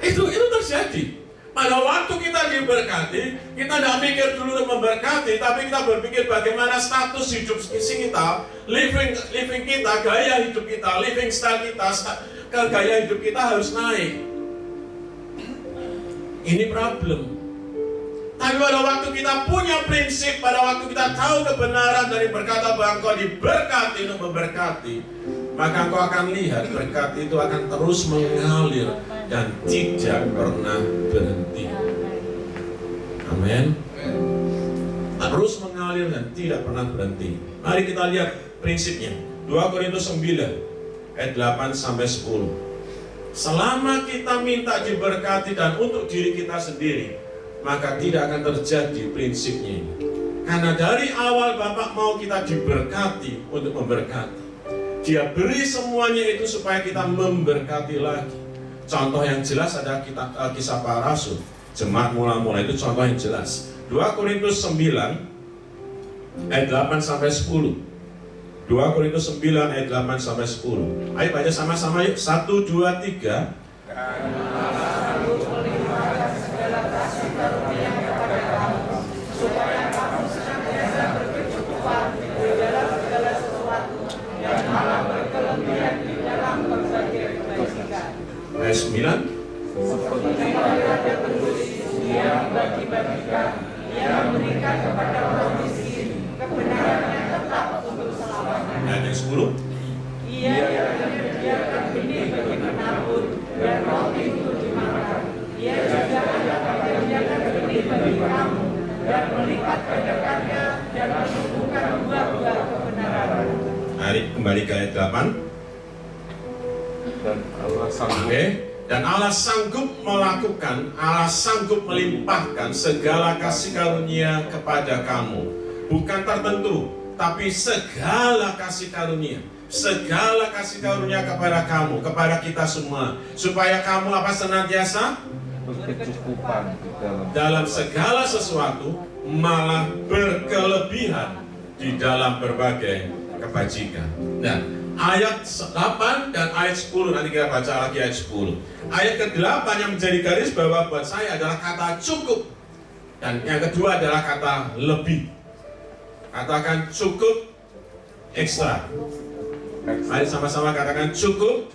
Itu terjadi. Pada waktu kita diberkati, kita tidak mikir dulu untuk memberkati, tapi kita berpikir bagaimana status hidup kita, living kita, gaya hidup kita, living style kita, gaya hidup kita harus naik. Ini problem. Tapi pada waktu kita punya prinsip, pada waktu kita tahu kebenaran dari berkata bahwa engkau diberkati untuk memberkati, maka engkau akan lihat berkat itu akan terus mengalir dan tidak pernah berhenti. Amin. Terus mengalir dan tidak pernah berhenti. Mari kita lihat prinsipnya. 2 Korintus 9 ayat 8 sampai 10. Selama kita minta diberkati dan untuk diri kita sendiri, maka tidak akan terjadi prinsipnya ini. Karena dari awal Bapak mau kita diberkati untuk memberkati. Dia beri semuanya itu supaya kita memberkati lagi. Contoh yang jelas ada kisah para rasul, jemaat mula-mula, itu contoh yang jelas. 2 Korintus 9 ayat 8 sampai 10. 2 Korintus 9 ayat 8 sampai 10. Ayo baca sama-sama yuk. 1, 2, 3. Ayat 9. Seperti ada penulis, Dia bagi-bagikan, Dia memberikan kepada orang miskin, kebenaran yang tetap untuk selamanya. Ayat yang 10. Ia yang menyediakan benih bagi penabur dan roti untuk dimakan. Ia juga akan menyediakan benih bagi kamu dan melipat gandakannya dan menumbuhkan buah-buah kebenaran. Mari kembali ke ayat 8. Dan Allah sanggup melakukan, Allah sanggup melimpahkan segala kasih karunia kepada kamu. Bukan tertentu, tapi segala kasih karunia. Segala kasih karunia kepada kamu, kepada kita semua. Supaya kamu apa senantiasa? Berkecukupan dalam segala sesuatu, malah berkelebihan di dalam berbagai kebajikan. Nah, ayat 8 dan ayat 10, nanti kita baca lagi ayat 10. Ayat ke-8 yang menjadi garis bawah buat saya adalah kata cukup. Dan yang kedua adalah kata lebih. Katakan cukup ekstra. Mari sama-sama katakan cukup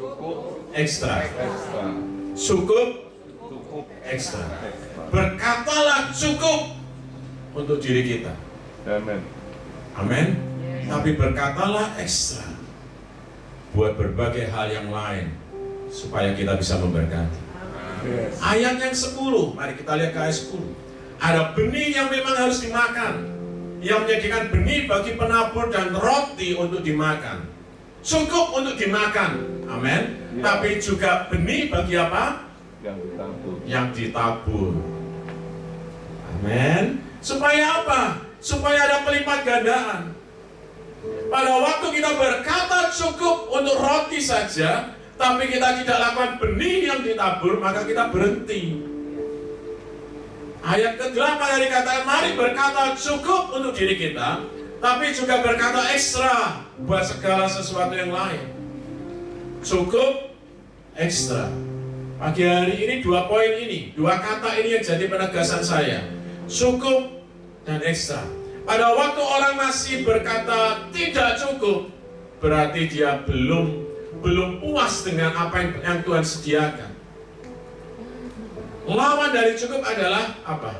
ekstra. Cukup ekstra. Berkatalah cukup untuk diri kita. Amin. Amin. Tapi berkatalah ekstra buat berbagai hal yang lain supaya kita bisa memberkati. Ayat yang 10, mari kita lihat ke ayat 10. Ada benih yang memang harus dimakan, yang menjadikan benih bagi penabur dan roti untuk dimakan. Cukup untuk dimakan, amin. Tapi juga benih bagi apa? Yang ditabur. Yang ditabur. Amin. Supaya apa? Supaya ada pelipat gandaan. Pada waktu kita berkata cukup untuk roti saja, tapi kita tidak lakukan benih yang ditabur, maka kita berhenti. Ayat ke-8 dari kata, mari berkata cukup untuk diri kita, tapi juga berkata ekstra buat segala sesuatu yang lain. Cukup, ekstra. Pagi hari ini 2 poin ini, 2 kata ini yang jadi penegasan saya. Cukup dan ekstra. Pada waktu orang masih berkata tidak cukup, berarti dia belum puas dengan apa yang Tuhan sediakan. Lawan dari cukup adalah apa?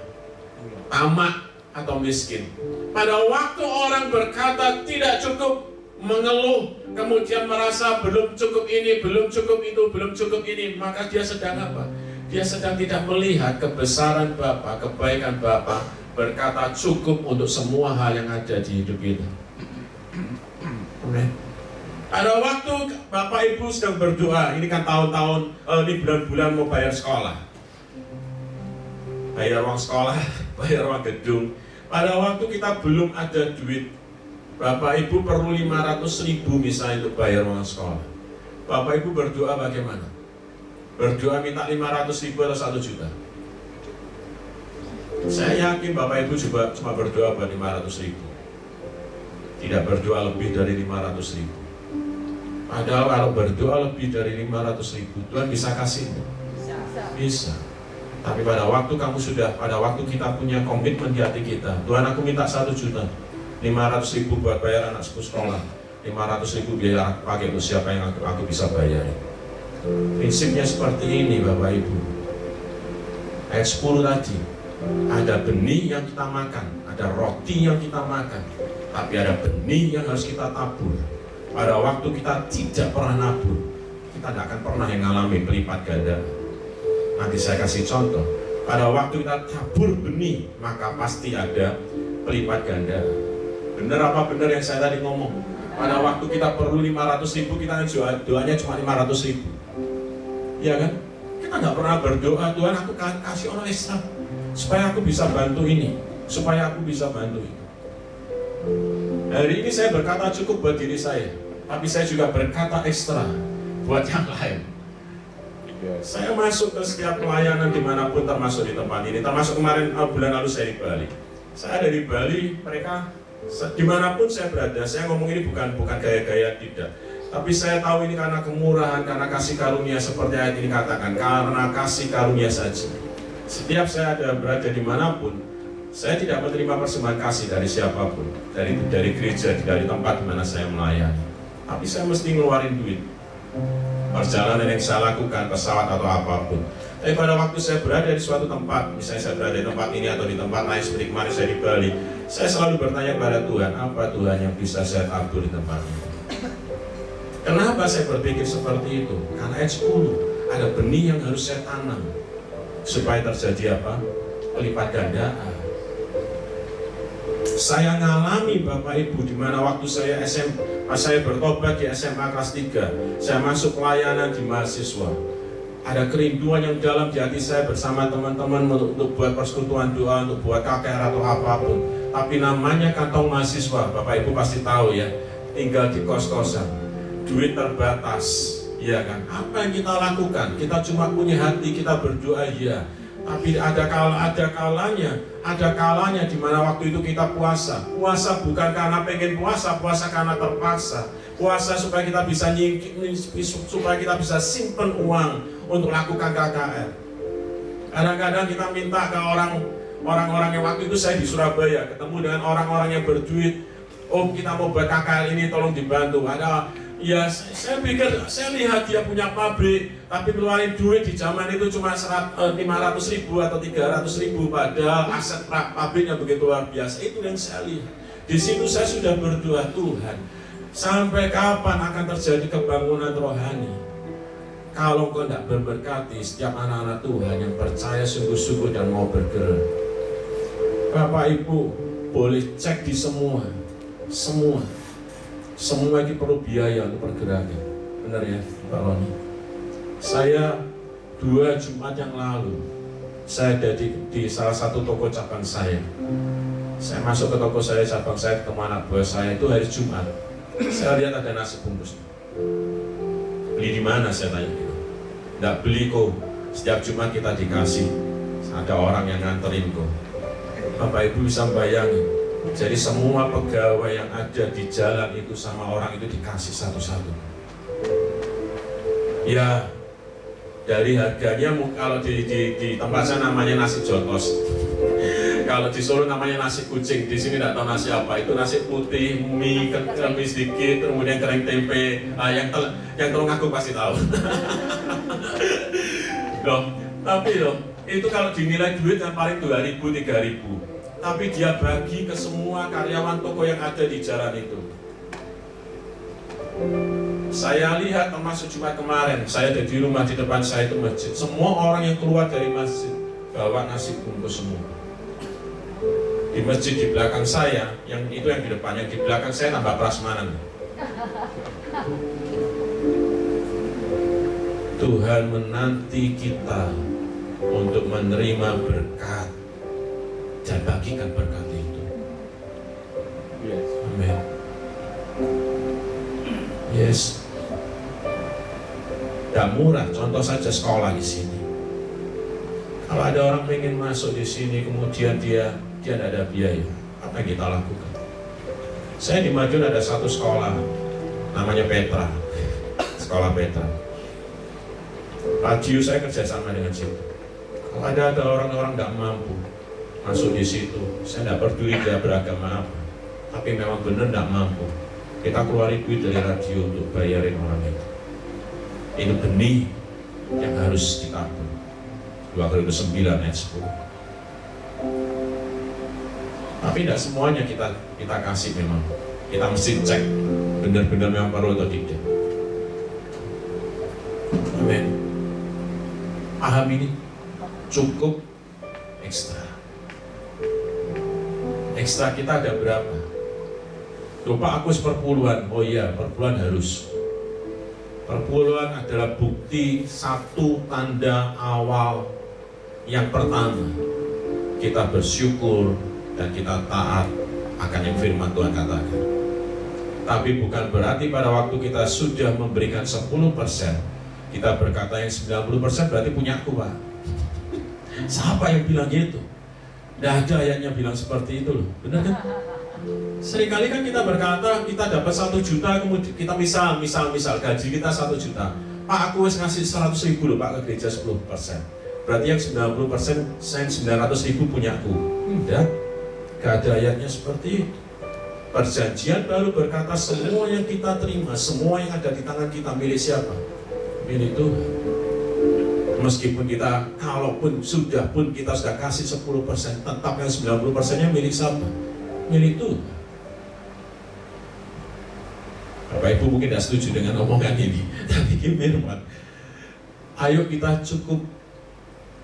Tamak atau miskin. Pada waktu orang berkata tidak cukup, mengeluh, kemudian merasa belum cukup ini, belum cukup itu, belum cukup ini, maka dia sedang apa? Dia sedang tidak melihat kebesaran Bapa, kebaikan Bapa, berkata cukup untuk semua hal yang ada di hidup kita. Amin. Ada waktu Bapak Ibu sedang berdoa, ini kan tahun-tahun, ini bulan-bulan mau bayar sekolah. Bayar uang sekolah, bayar uang gedung. Pada waktu kita belum ada duit, Bapak Ibu perlu 500.000 misalnya untuk bayar uang sekolah. Bapak Ibu berdoa bagaimana? Berdoa minta 500.000 atau 1 juta? Saya yakin Bapak Ibu juga cuma berdoa buat 500.000. Tidak berdoa lebih dari 500.000. Padahal kalau berdoa lebih dari 500.000, Tuhan bisa kasih? Bisa. Tapi pada waktu pada waktu kita punya komitmen di hati kita, Tuhan aku minta 1 juta, 500.000 buat bayar anakku sekolah, 500.000 biar aku pakai untuk siapa yang aku bisa bayar. Prinsipnya seperti ini Bapak Ibu. Ayat 10 tadi, ada benih yang kita makan, ada roti yang kita makan, tapi ada benih yang harus kita tabur. Pada waktu kita tidak pernah nabur, kita tidak akan pernah yang ngalami pelipat ganda. Nanti saya kasih contoh. Pada waktu kita tabur benih, maka pasti ada pelipat ganda. Benar apa benar yang saya tadi ngomong? Pada waktu kita perlu 500.000, kita doanya cuma 500.000. Iya kan? Kita nggak pernah berdoa, Tuhan aku kasih orang ekstra supaya aku bisa bantu ini, supaya aku bisa bantu itu. Hari ini saya berkata cukup buat diri saya, tapi saya juga berkata ekstra buat yang lain. Saya masuk ke setiap pelayanan dimanapun, termasuk di tempat ini, termasuk kemarin bulan lalu saya di Bali. Saya dari Bali, mereka dimanapun saya berada, saya ngomong ini bukan gaya-gaya, tidak. Tapi saya tahu ini karena kemurahan, karena kasih karunia seperti ayat ini katakan, karena kasih karunia saja. Setiap saya ada berada dimanapun, saya tidak menerima persembahan kasih dari siapapun, dari gereja, dari tempat di mana saya melayani. Tapi saya mesti ngeluarin duit. Perjalanan yang saya lakukan, pesawat atau apapun. Tapi pada waktu saya berada di suatu tempat, misalnya saya berada di tempat ini atau di tempat lain seperti kemarin saya di Bali, saya selalu bertanya pada Tuhan, apa Tuhan yang bisa saya tabur di tempat ini? Kenapa saya berpikir seperti itu? Karena ayat 10, ada benih yang harus saya tanam supaya terjadi apa? Pelipat gandaan. Saya ngalami Bapak Ibu di mana waktu saya pas saya bertobat di SMA kelas 3, saya masuk pelayanan di mahasiswa. Ada kerinduan yang dalam di hati saya bersama teman-teman untuk buat persekutuan doa, untuk buat KKR atau apapun. Tapi namanya kantong mahasiswa, Bapak Ibu pasti tahu ya, tinggal di kos-kosan, duit terbatas, ya kan? Apa yang kita lakukan? Kita cuma punya hati, kita berdoa ya. Tapi ada kalanya di mana waktu itu kita puasa. Puasa bukan karena pengen puasa, puasa karena terpaksa. Puasa supaya kita bisa supaya kita bisa simpen uang untuk lakukan KKR. Kadang-kadang kita minta ke orang-orang yang waktu itu saya di Surabaya ketemu dengan orang-orang yang berduit. Om, kita mau buat KKR ini, tolong dibantu. Ya, saya pikir, saya lihat dia punya pabrik, tapi keluarin duit di zaman itu cuma 500.000 atau 300.000, padahal aset pabriknya begitu luar biasa. Itu yang saya lihat. Di situ saya sudah berdoa, Tuhan, sampai kapan akan terjadi kebangunan rohani? Kalau Engkau tidak memberkati setiap anak-anak Tuhan yang percaya sungguh-sungguh dan mau bergerak. Bapak Ibu boleh cek di semua ini perlu biaya untuk pergerakan. Benar ya Pak Roni? Saya 2 Jumat yang lalu, saya ada di salah satu toko cabang saya. Saya masuk ke toko saya, cabang saya, ketemu anak buah saya, itu hari Jumat. Saya lihat ada nasi bungkus. Beli di mana saya tanya gitu. Nggak beli kok, setiap Jumat kita dikasih. Ada orang yang nganterin kok. Bapak Ibu bisa bayangin, jadi semua pegawai yang ada di jalan itu sama orang itu dikasih satu-satu. Ya, dari harganya kalau di tempat saya namanya nasi jotos. Kalau di Solo namanya nasi kucing, di sini tidak tahu nasi apa. Itu nasi putih, mie sedikit, kemudian kering tempe. Yang telung aku pasti tahu. Tapi itu kalau dinilai duit yang paling 2.000, 3.000. Tapi dia bagi ke semua karyawan toko yang ada di jalan itu. Saya lihat termasuk Jumat kemarin, saya ada di rumah, di depan saya itu masjid. Semua orang yang keluar dari masjid bawa nasi bungkus semua. Di masjid di belakang saya, yang di depannya, di belakang saya tambah prasmanan. Tuhan menanti kita untuk menerima berkat dan bagikan berkat itu. Yes. Amin. Yes. Tidak murah. Contoh saja sekolah di sini. Kalau ada orang pengen masuk di sini, kemudian dia tidak ada biaya, apa yang kita lakukan? Saya di Madiun ada satu sekolah, namanya Petra, sekolah Petra. Radio saya kerjasama dengan situ. Kalau ada orang-orang nggak mampu masuk di situ, saya tidak peduli dia beragama apa, tapi memang benar nggak mampu, kita keluarin duit dari radio untuk bayarin orang itu. Ini benih yang harus ditabur. 2 Korintus 9 ayat 10. Tapi tidak semuanya kita kasih memang. Kita mesti cek benar-benar memang perlu atau tidak. Amin. Paham ini? Cukup ekstra. Ekstra kita ada berapa? Lupa aku seperpuluhan. Oh iya, perpuluhan harus. Perpuluhan adalah bukti satu tanda awal. Yang pertama, kita bersyukur dan kita taat akan yang firman Tuhan katakan. Tapi bukan berarti pada waktu kita sudah memberikan 10%, kita berkata yang 90% berarti punya aku, Pak. Siapa yang bilang gitu? Tidak ada ayatnya bilang seperti itu loh. Benar kan? Seringkali kan kita berkata kita dapat 1 juta, kemudian kita misal gaji kita 1 juta. Pak, aku harus ngasih 100.000 loh Pak ke gereja 10%. Berarti yang 90% saya 900.000 punya aku. Tidak, gak ada ayatnya seperti itu. Perjanjian baru berkata semua yang kita terima, semua yang ada di tangan kita milik siapa? Milik Tuhan. Meskipun kita, kalaupun sudah kasih 10%, tetap yang 90%-nya milik siapa? Milik Tuhan. Bapak Ibu mungkin tidak setuju dengan omongan ini, tapi firman, ayo kita cukup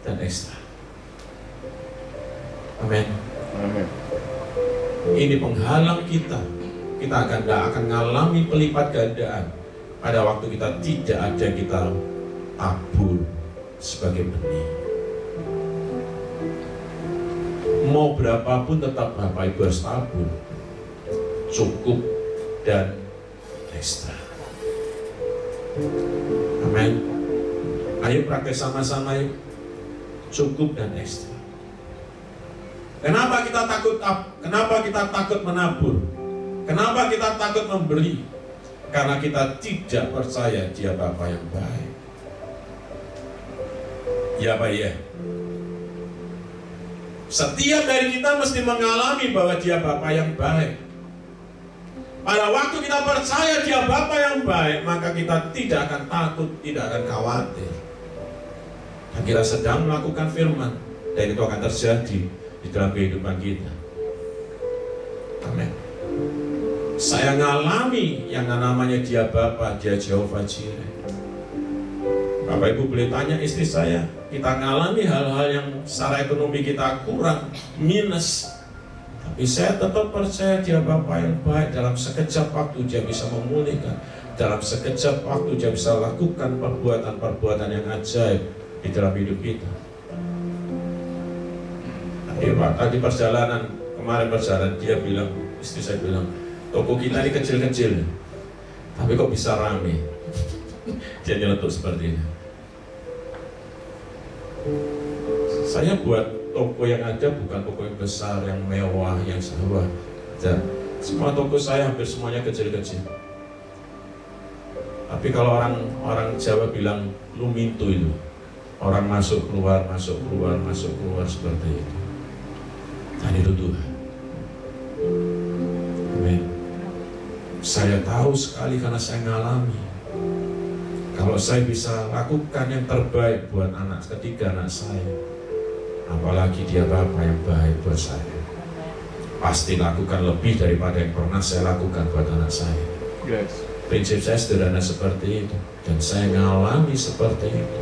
dan ekstra. Amin. Amin. Ini penghalang kita akan mengalami pelipat gandaan pada waktu kita tidak ada, kita tabur sebagai benih. Mau berapapun tetap Bapak Ibu harus tabur, cukup dan ekstra. Amin. Ayo praktek sama-sama yuk. Cukup dan ekstra. Kenapa kita takut menabur? Kenapa kita takut memberi? Karena kita tidak percaya Dia Bapa yang baik. Ya Pak ya. Setiap dari kita mesti mengalami bahwa Dia Bapa yang baik. Pada waktu kita percaya Dia Bapa yang baik, maka kita tidak akan takut, tidak akan khawatir. Dan kita sedang melakukan firman, dan itu akan terjadi di dalam kehidupan kita. Amin. Saya ngalami yang namanya Dia Bapa, Dia Jehovah Jireh. Bapak Ibu boleh tanya istri saya, kita ngalami hal-hal yang secara ekonomi kita kurang, minus, Tapi saya tetap percaya dia Bapa yang baik. Dalam sekejap waktu dia bisa memulihkan. Dalam sekejap waktu dia bisa lakukan perbuatan-perbuatan yang ajaib di dalam hidup kita. Tapi Pak, tadi kemarin perjalanan dia bilang, istri saya bilang, toko kita ini kecil-kecil, tapi kok bisa rame. Dia nyeletuk seperti ini. Saya buat toko yang ada bukan toko yang besar, yang mewah, yang sewa. Semua toko saya hampir semuanya kecil-kecil. Tapi kalau orang Jawa bilang lumintu itu, orang masuk keluar seperti itu. Dan itu Tuhan. Amin. Saya tahu sekali karena saya ngalami. Kalau saya bisa lakukan yang terbaik buat ketiga anak saya, apalagi dia Bapa yang baik buat saya, pasti lakukan lebih daripada yang pernah saya lakukan buat anak saya. Yes. Prinsip saya sederhana seperti itu, dan saya ngalami seperti itu.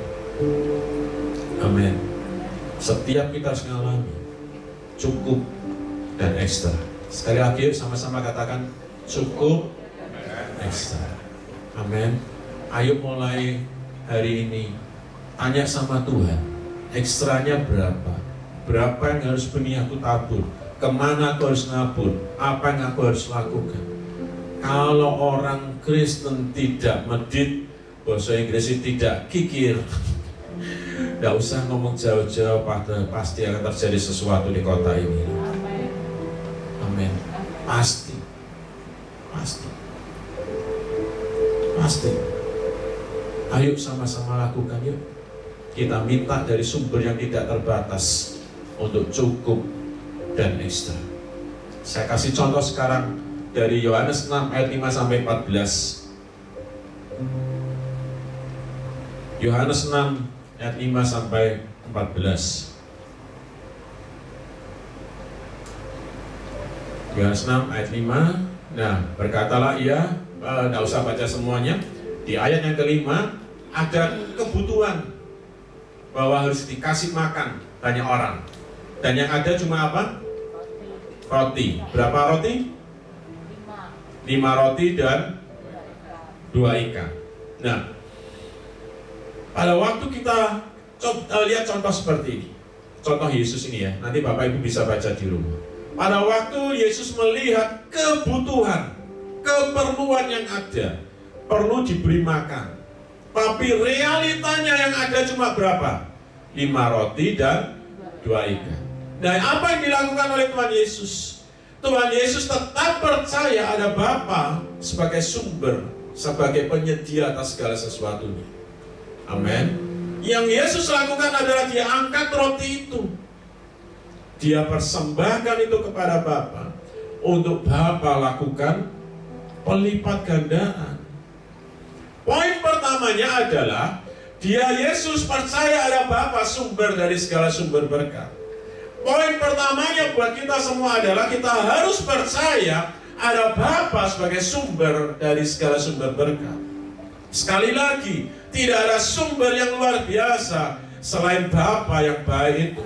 Amin. Setiap kita harus ngalami cukup dan ekstra. Sekali lagi yuk sama-sama katakan cukup, ekstra. Amin. Ayo mulai hari ini tanya sama Tuhan, ekstranya berapa? Berapa yang harus benih aku tabur? Kemana aku harus nabur? Apa yang aku harus lakukan? Kalau orang Kristen tidak medit, bahasa Inggris tidak kikir, tidak usah ngomong jauh-jauh, pasti akan terjadi sesuatu di kota ini. Amin. Pasti. Ayo sama-sama lakukan yuk. Kita minta dari sumber yang tidak terbatas untuk cukup dan ekstra. Saya kasih contoh sekarang dari Yohanes 6 ayat 5 sampai 14. Yohanes 6 ayat 5 sampai 14. Yohanes 6 ayat 5. Nah, berkatalah ia, tidak usah baca semuanya. Di ayat yang kelima ada kebutuhan bahwa harus dikasih makan banyak orang. Dan yang ada cuma apa? Roti. Berapa roti? 5 roti dan 2 ikan. Nah, pada waktu kita lihat contoh seperti ini, contoh Yesus ini ya, nanti Bapak Ibu bisa baca di rumah. Pada waktu Yesus melihat kebutuhan, keperluan yang ada, perlu diberi makan. Tapi realitanya yang ada cuma berapa? 5 roti dan 2 ikan. Nah, apa yang dilakukan oleh Tuhan Yesus? Tuhan Yesus tetap percaya ada Bapa sebagai sumber, sebagai penyedia atas segala sesuatunya. Amin. Yang Yesus lakukan adalah dia angkat roti itu, dia persembahkan itu kepada Bapa, untuk Bapa lakukan pelipat gandaan. Poin pertamanya adalah dia Yesus percaya ada Bapa sumber dari segala sumber berkat. Poin pertamanya buat kita semua adalah kita harus percaya ada Bapa sebagai sumber dari segala sumber berkat. Sekali lagi, tidak ada sumber yang luar biasa selain Bapa yang baik itu.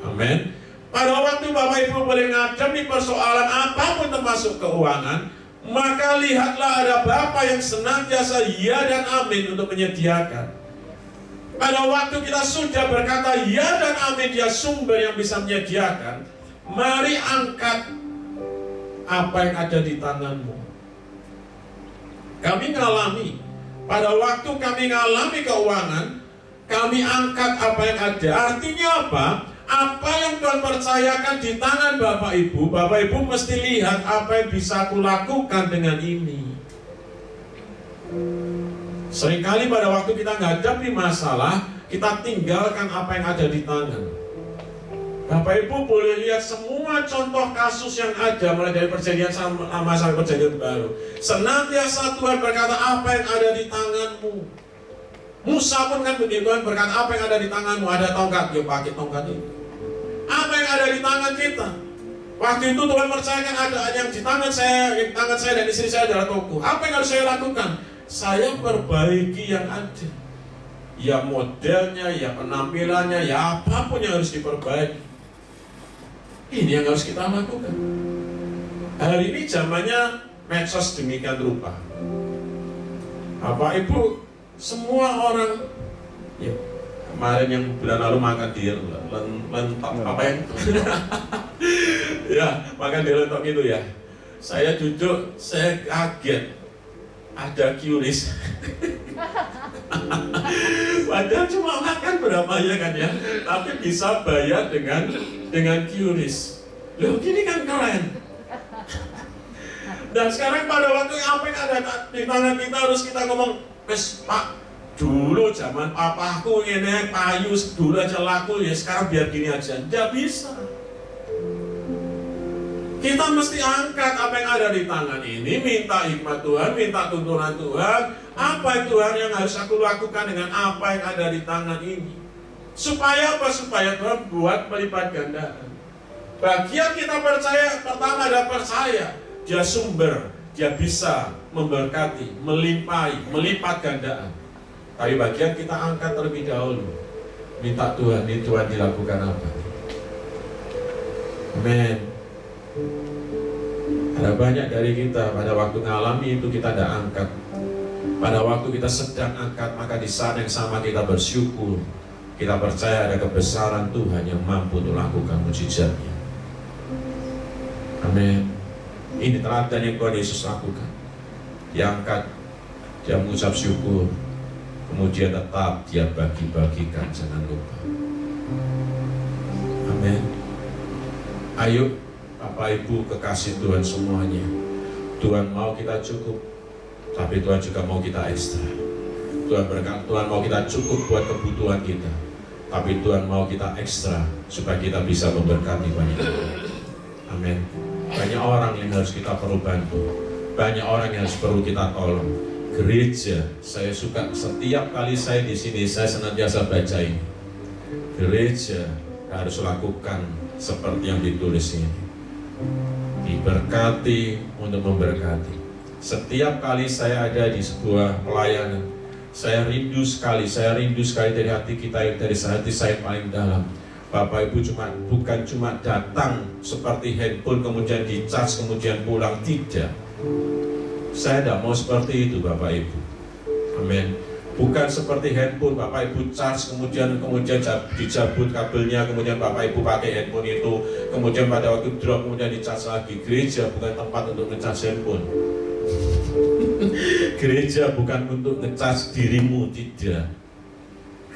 Amin. Pada waktu Bapak Ibu boleh ngadepi persoalan apapun termasuk keuangan, maka lihatlah ada Bapa yang senantiasa ya dan amin untuk menyediakan. Pada waktu kita sudah berkata ya dan amin, dia sumber yang bisa menyediakan, mari angkat apa yang ada di tanganmu. Kami ngalami, pada waktu kami ngalami keuangan, kami angkat apa yang ada. Artinya apa? Apa yang Tuhan percayakan di tangan Bapak Ibu mesti lihat apa yang bisa aku lakukan dengan ini. Seringkali pada waktu kita menghadapi masalah, kita tinggalkan apa yang ada di tangan. Bapak Ibu boleh lihat semua contoh kasus yang ada, mulai dari perjanjian lama sampai perjanjian baru. Senantiasa Tuhan berkata apa yang ada di tanganmu. Musa pun kan begitu, Tuhan berkata apa yang ada di tanganmu. Ada tongkat, yuk pakai tongkat itu. Apa yang ada di tangan kita? Waktu itu Tuhan percayakan ada yang di tangan saya dan istri saya adalah toko. Apa yang harus saya lakukan? Saya perbaiki yang ada. Ya modelnya, ya penampilannya, ya apapun yang harus diperbaiki. Ini yang harus kita lakukan. Hari ini zamannya medsos demikian rupa. Bapak Ibu, semua orang, ya, kemarin yang bulan lalu makan di lentok apa yang ya, makan di lentok itu ya. Saya jujur, saya kaget ada QRIS. Padahal cuma makan berapa ya kan ya, tapi bisa bayar dengan QRIS. Loh, gini kan keren. Dan sekarang pada waktu apa yang ada di tangan kita harus kita ngomong, "Wes Pak, dulu zaman papaku ini payu dulu aja laku ya, sekarang biar gini aja." Tidak bisa. Kita mesti angkat apa yang ada di tangan ini, minta hikmat Tuhan, minta tuntunan Tuhan. Apa Tuhan yang harus aku lakukan dengan apa yang ada di tangan ini? Supaya apa? Supaya Tuhan buat melipat gandaan. Bagian kita percaya, pertama ada percaya. Dia sumber, dia bisa memberkati, melimpahi, melipat gandaan. Tapi bagian kita angkat terlebih dahulu. Minta Tuhan, ini Tuhan dilakukan apa? Amen. Ada banyak dari kita pada waktu mengalami itu kita tidak angkat. Pada waktu kita sedang angkat, maka di saat yang sama kita bersyukur. Kita percaya ada kebesaran Tuhan yang mampu untuk melakukan mujizatnya. Amin. Ini teladan yang Tuhan Yesus lakukan. Dia angkat, dia mengucap syukur, kemudian tetap dia bagi-bagikan, jangan lupa. Amin. Ayo Bapak Ibu kekasih Tuhan semuanya, Tuhan mau kita cukup, tapi Tuhan juga mau kita ekstra. Tuhan berkata, Tuhan mau kita cukup buat kebutuhan kita, tapi Tuhan mau kita ekstra supaya kita bisa memberkati banyak orang. Amin. Banyak orang yang harus kita perlu bantu, banyak orang yang harus perlu kita tolong. Gereja, saya suka setiap kali saya di sini saya senantiasa baca ini. Gereja harus lakukan seperti yang ditulis ini. Diberkati untuk memberkati. Setiap kali saya ada di sebuah pelayanan, saya rindu sekali dari hati kita, dari hati saya paling dalam. Bapak Ibu bukan cuma datang seperti handphone kemudian dicas kemudian pulang, tidak. Saya tidak mau seperti itu Bapak Ibu. Amin. Bukan seperti handphone Bapak Ibu charge kemudian dicabut kabelnya, kemudian Bapak Ibu pakai handphone itu, kemudian pada waktu drop kemudian dicas lagi. Gereja bukan tempat untuk ngecas handphone. Gereja bukan untuk ngecas dirimu, tidak.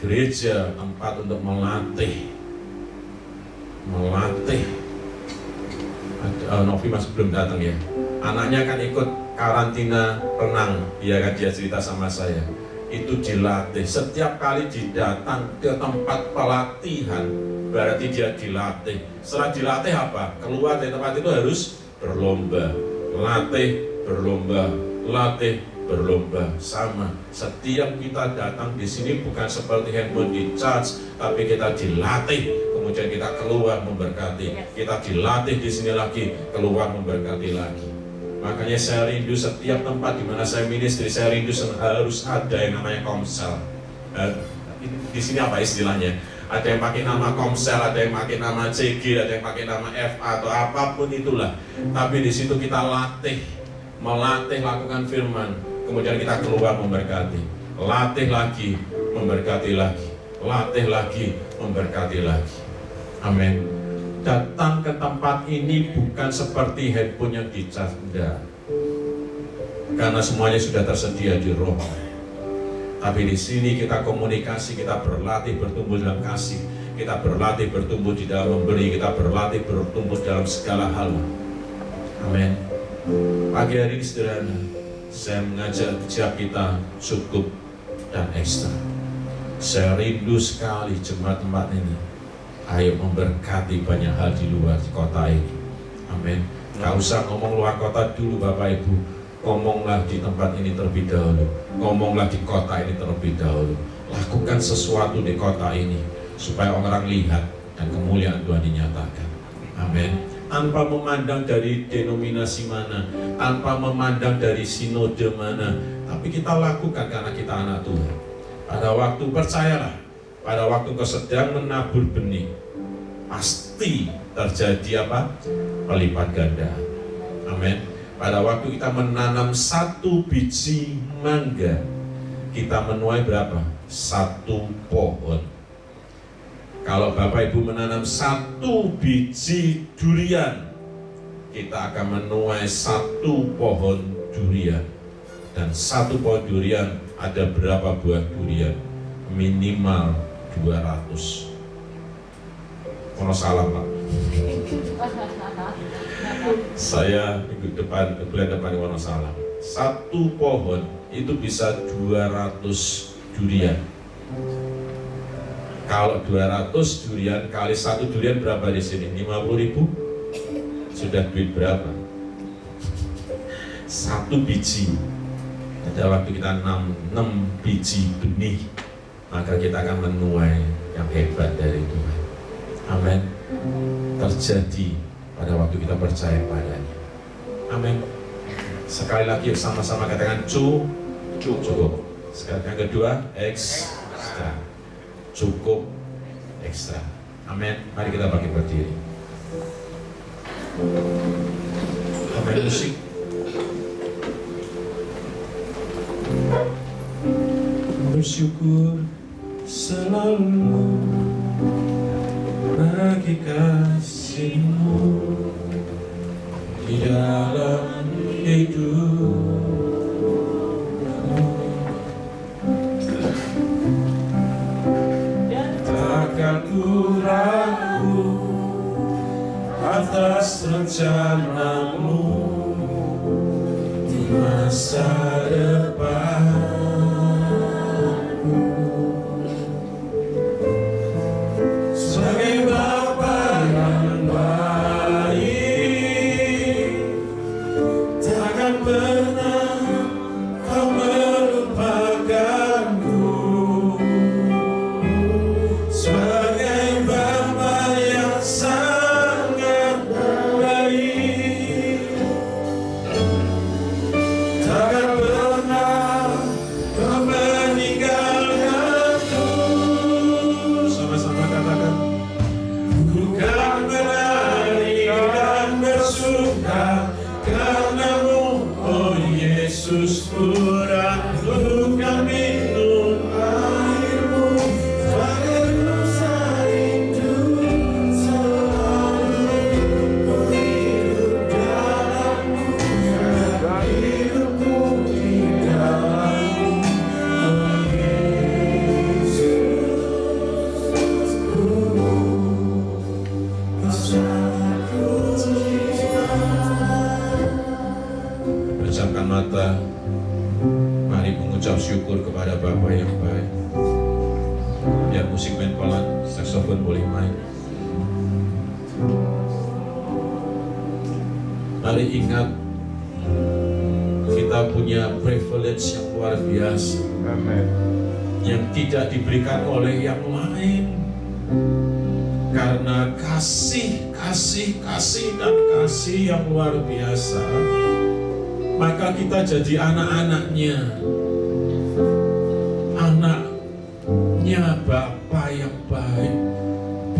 Gereja tempat untuk melatih. Novi masih belum datang ya. Anaknya kan ikut karantina renang, dia cerita sama saya. Itu dilatih. Setiap kali datang ke tempat pelatihan, berarti dia dilatih. Setelah dilatih apa? Keluar dari tempat itu harus berlomba. Latih, berlomba. Sama. Setiap kita datang di sini bukan seperti handphone di charge, tapi kita dilatih. Kemudian kita keluar memberkati. Kita dilatih di sini lagi, keluar memberkati lagi. Makanya saya rindu setiap tempat di mana saya ministry, saya rindu harus ada yang namanya komsel. Di sini apa istilahnya? Ada yang pakai nama komsel, ada yang pakai nama CG, ada yang pakai nama FA atau apapun itulah. Tapi di situ kita melatih lakukan firman. Kemudian kita keluar memberkati. Latih lagi, memberkati lagi. Latih lagi, memberkati lagi. Amin. Datang ke tempat ini bukan seperti handphone yang dicas, enggak. Karena semuanya sudah tersedia di roh. Tapi di sini kita komunikasi, kita berlatih bertumbuh dalam kasih, kita berlatih bertumbuh di dalam memberi, kita berlatih bertumbuh dalam segala hal. Amin. Pagi hari ini sederhana, saya mengajak kita cukup dan ekstra. Saya rindu sekali jemaat tempat ini. Ayo memberkati banyak hal di luar kota ini. Amin. Gak usah ngomong luar kota dulu Bapak Ibu. Ngomonglah di tempat ini terlebih dahulu. Ngomonglah di kota ini terlebih dahulu. Lakukan sesuatu di kota ini supaya orang lihat dan kemuliaan Tuhan dinyatakan. Amin. Tanpa memandang dari denominasi mana, tanpa memandang dari sinode mana, tapi kita lakukan karena kita anak Tuhan. Pada waktu percayalah, pada waktu kau sedang menabur benih, pasti terjadi apa? Pelipat ganda. Amin. Pada waktu kita menanam 1 biji mangga, kita menuai berapa? 1 pohon. Kalau Bapak Ibu menanam 1 biji durian, kita akan menuai 1 pohon durian. Dan 1 pohon durian ada berapa buah durian? Minimal 200. Wonosalam, Pak. Saya bulan depan di Wonosalam. 1 pohon itu bisa 200 durian. Kalau 200 durian kali 1 durian berapa di sini? 50.000. Sudah duit berapa? 1 biji. Pada waktu kita 6 biji benih, maka kita akan menuai yang hebat dari Tuhan. Amin. Terjadi pada waktu kita percaya padanya. Amin. Sekali lagi sama-sama katakan cukup. Sekarang yang kedua, ekstra. Cukup ekstra. Amin. Mari kita bangkit berdiri. Amin. Musik. Bersyukur selalu bagi kasih-Mu di dalam hidupku. Takkan ku ragu atas rencana-Mu di masa depan. Mari mengucap syukur kepada Bapa yang baik. Biar musik main pelan, saksofon boleh main. Mari ingat, kita punya privilege yang luar biasa. Amen. Yang tidak diberikan oleh yang lain. Karena kasih dan kasih yang luar biasa, maka kita jadi anak-anaknya Bapa yang baik,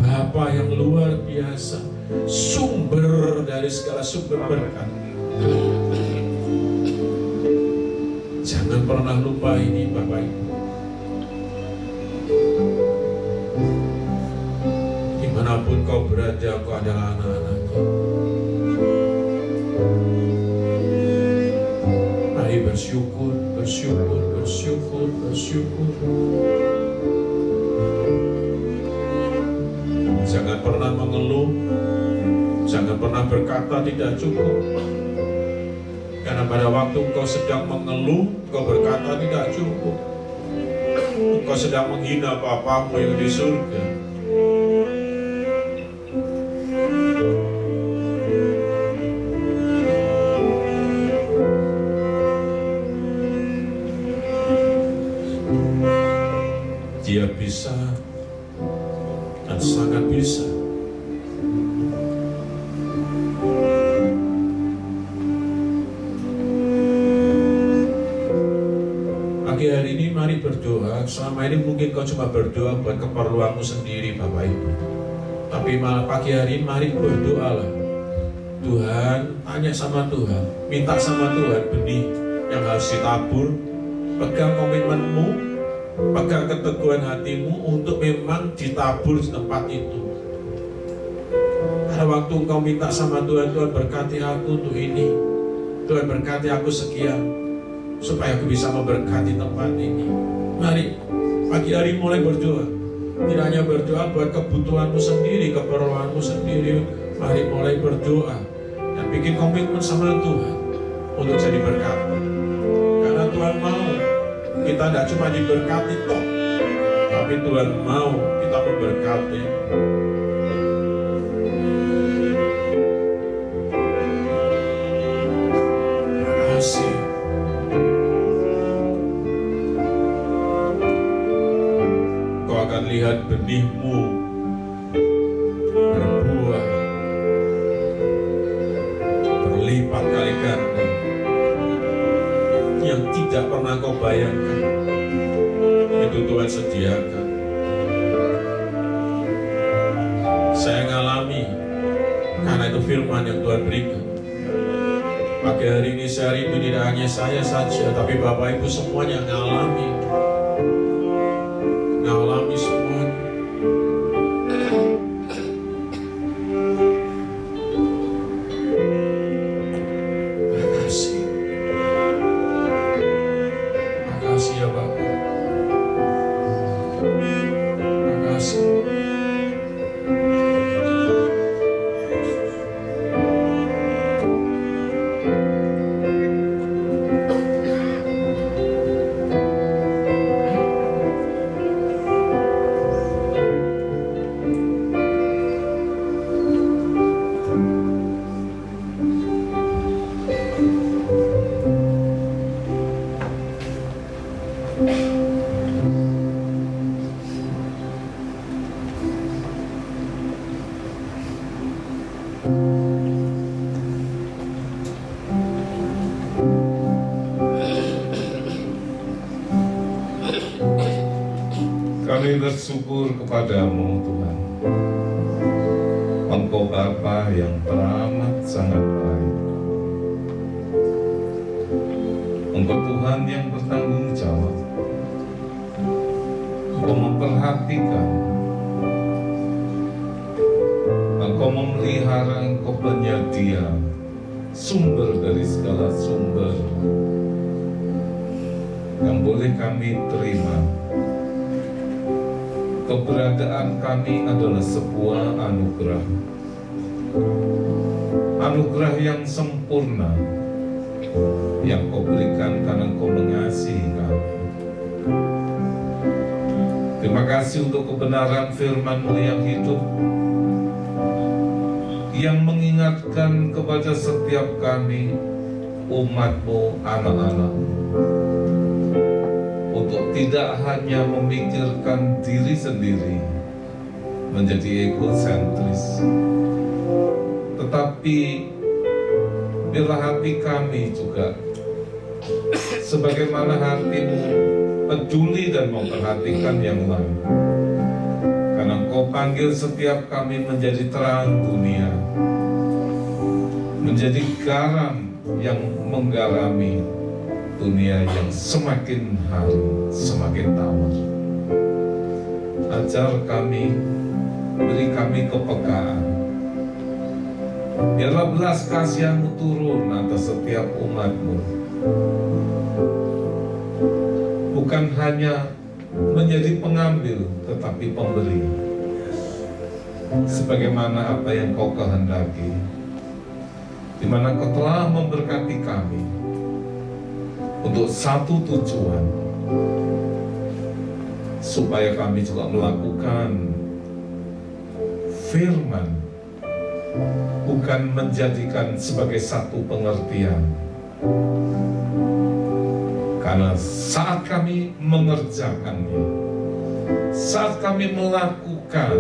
Bapa yang luar biasa, sumber dari segala sumber berkat. Jangan pernah lupa ini, Bapak Ibu. Dimanapun kau berada, kau adalah anak-anaknya. Mari bersyukur. Jangan pernah mengeluh, jangan pernah berkata tidak cukup. Karena pada waktu engkau sedang mengeluh, engkau berkata tidak cukup, engkau sedang menghina Bapamu yang di surga. Dia bisa dan sangat bisa. Pagi hari ini mari berdoa. Selama ini mungkin kau cuma berdoa buat keperluanmu sendiri, Bapak Ibu. Tapi malah pagi hari mari berdoalah. Tuhan, tanya sama Tuhan, minta sama Tuhan benih yang harus ditabur. Pegang komitmenmu, pegang keteguhan hatimu untuk memang ditabur di tempat itu. Pada waktu engkau minta sama Tuhan, Tuhan berkati aku untuk ini, Tuhan berkati aku sekian, supaya aku bisa memberkati tempat ini. Mari pagi hari mulai berdoa. Tidak hanya berdoa buat kebutuhanmu sendiri, keperluanmu sendiri. Mari mulai berdoa dan bikin komitmen sama Tuhan untuk jadi berkat. Karena Tuhan mau kita tidak cuma diberkati toh, tapi Tuhan mau kita memberkati. Terima kasih. Kau akan lihat benihmu berbuah berlipat kali ganda yang tidak pernah kau bayangkan. Itu Tuhan sediakan. Saya ngalami karena itu firman yang Tuhan berikan. Pagi hari ini saya rindu tidak hanya saya saja, tapi Bapak Ibu semuanya ngalami semuanya. Terima kasih. Terima kasih ya Bapak. Terima kasih. Kami bersyukur kepadamu Tuhan. Engkau Bapa yang teramat sangat baik. Engkau Tuhan yang bertanggung jawab. Engkau memperhatikan. Engkau memelihara, Engkau penyedia sumber dari segala sumber yang boleh kami terima. Keberadaan kami adalah sebuah anugerah. Anugerah yang sempurna yang Kau berikan karena Kau mengasihi kami. Terima kasih untuk kebenaran firman-Mu yang hidup, yang mengingatkan kepada setiap kami, umat-Mu, anak-anak-Mu, untuk tidak hanya memikirkan diri sendiri, menjadi egosentris, tetapi bila hati kami juga sebagaimana hati-Mu peduli dan memperhatikan yang lain. Karena Engkau panggil setiap kami menjadi terang dunia, menjadi garam yang menggarami dunia yang semakin hari semakin tawar. Ajar kami, beri kami kepekaan. Biarlah belas kasihan-Mu turun atas setiap umat-Mu. Bukan hanya menjadi pengambil, tetapi pemberi. Sebagaimana apa yang Kau kehendaki, di mana Kau telah memberkati kami untuk satu tujuan, supaya kami juga melakukan firman, bukan menjadikan sebagai satu pengertian. Karena saat kami mengerjakannya, saat kami melakukan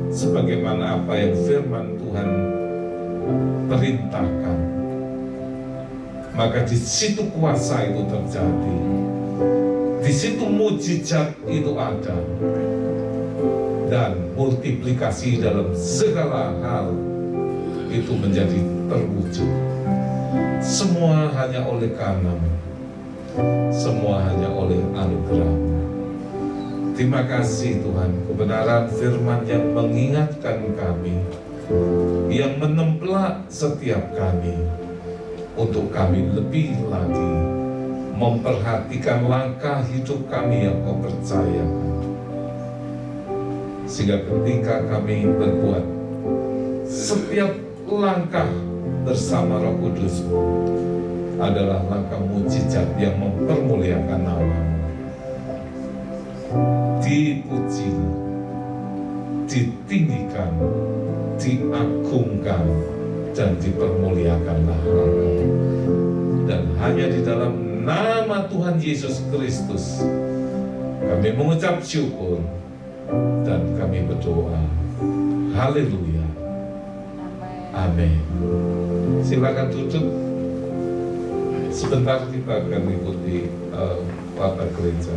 sebagaimana apa yang firman Tuhan perintahkan, maka di situ kuasa itu terjadi, di situ mujizat itu ada, dan multiplikasi dalam segala hal itu menjadi terwujud. Semua hanya oleh karena-Mu, semua hanya oleh anugerah-Mu. Terima kasih Tuhan, kebenaran firman yang mengingatkan kami, yang menemplak setiap kami, untuk kami lebih lagi memperhatikan langkah hidup kami yang Kau percayakan. Sehingga ketika kami berbuat setiap langkah bersama Roh Kudus adalah langkah mujizat yang mempermuliakan nama-Mu. Dipuji, ditinggikan, diagungkan, dan dipermuliakanlah Allah. Dan hanya di dalam nama Tuhan Yesus Kristus kami mengucap syukur dan kami berdoa. Haleluya. Amin. Silakan duduk. Sebentar kita akan mengikuti Bapak Gereja.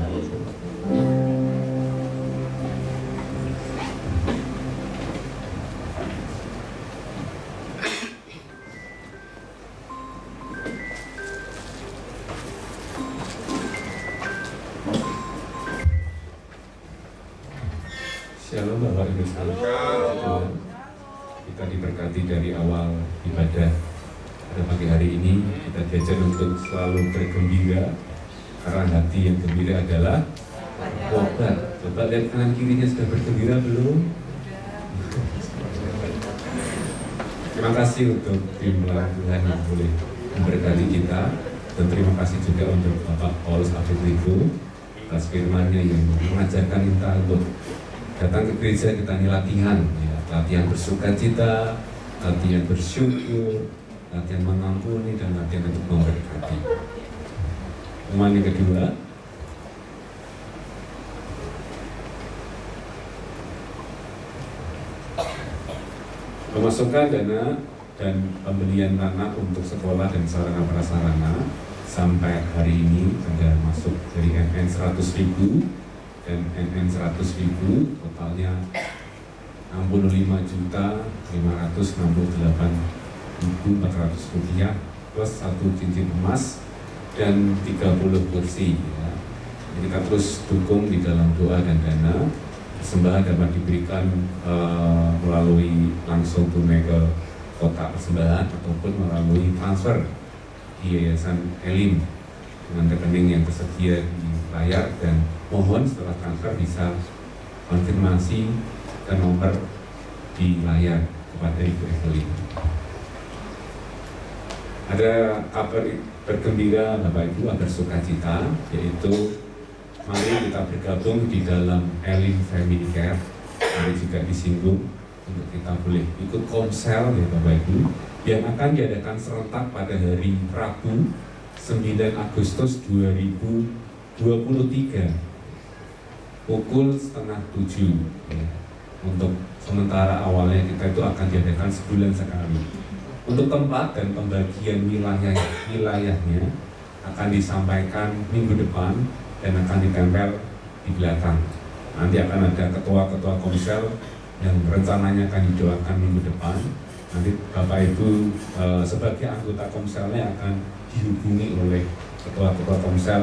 Shalom Bapak Ibu sekalian. Kita diberkati dari awal ibadah pada pagi hari ini. Kita diajar untuk selalu bergembira, karena hati yang gembira adalah obat. Coba lihat kanan kirinya, sudah bergembira belum? Terima kasih untuk tim Pelayan Tuhan yang boleh memberkati kita, dan terima kasih juga untuk Bapak Paulus Afifliku atas firman-Nya yang mengajarkan kita untuk datang ke gereja. Kita ini latihan, ya, latihan bersukacita, latihan bersyukur, latihan mengampuni, dan latihan untuk memberkati. Pengumuman yang kedua, memasukkan dana dan pembelian tanah untuk sekolah dan sarana prasarana sampai hari ini ada masuk dari NN 100.000 dan NN 100.000, totalnya 65.568.400 rupiah plus 1 cincin emas dan 30 kursi, ya. Jadi kita terus dukung di dalam doa dan dana. Persembahan dapat diberikan melalui langsung tunai ke kotak persembahan ataupun melalui transfer di Yayasan Elim dengan rekening yang tersedia di layar, dan mohon setelah transfer bisa konfirmasi ke nomor di layar kepada Ibu Evelyn. Ada kabar bergembira Bapak Ibu, agar sukacita, yaitu mari kita bergabung di dalam Elim Family Care. Mari juga disinggung untuk kita boleh ikut komsel, ya Bapak Ibu, yang akan diadakan serentak pada hari Rabu 9 Agustus 2023 pukul 6:30, ya. Untuk sementara awalnya kita itu akan diadakan sebulan sekali. Untuk tempat dan pembagian wilayahnya akan disampaikan minggu depan dan akan ditempel di belakang. Nanti akan ada ketua-ketua komsel yang rencananya akan didoakan minggu depan. Nanti Bapak Ibu sebagai anggota komselnya akan dihubungi oleh ketua-ketua komsel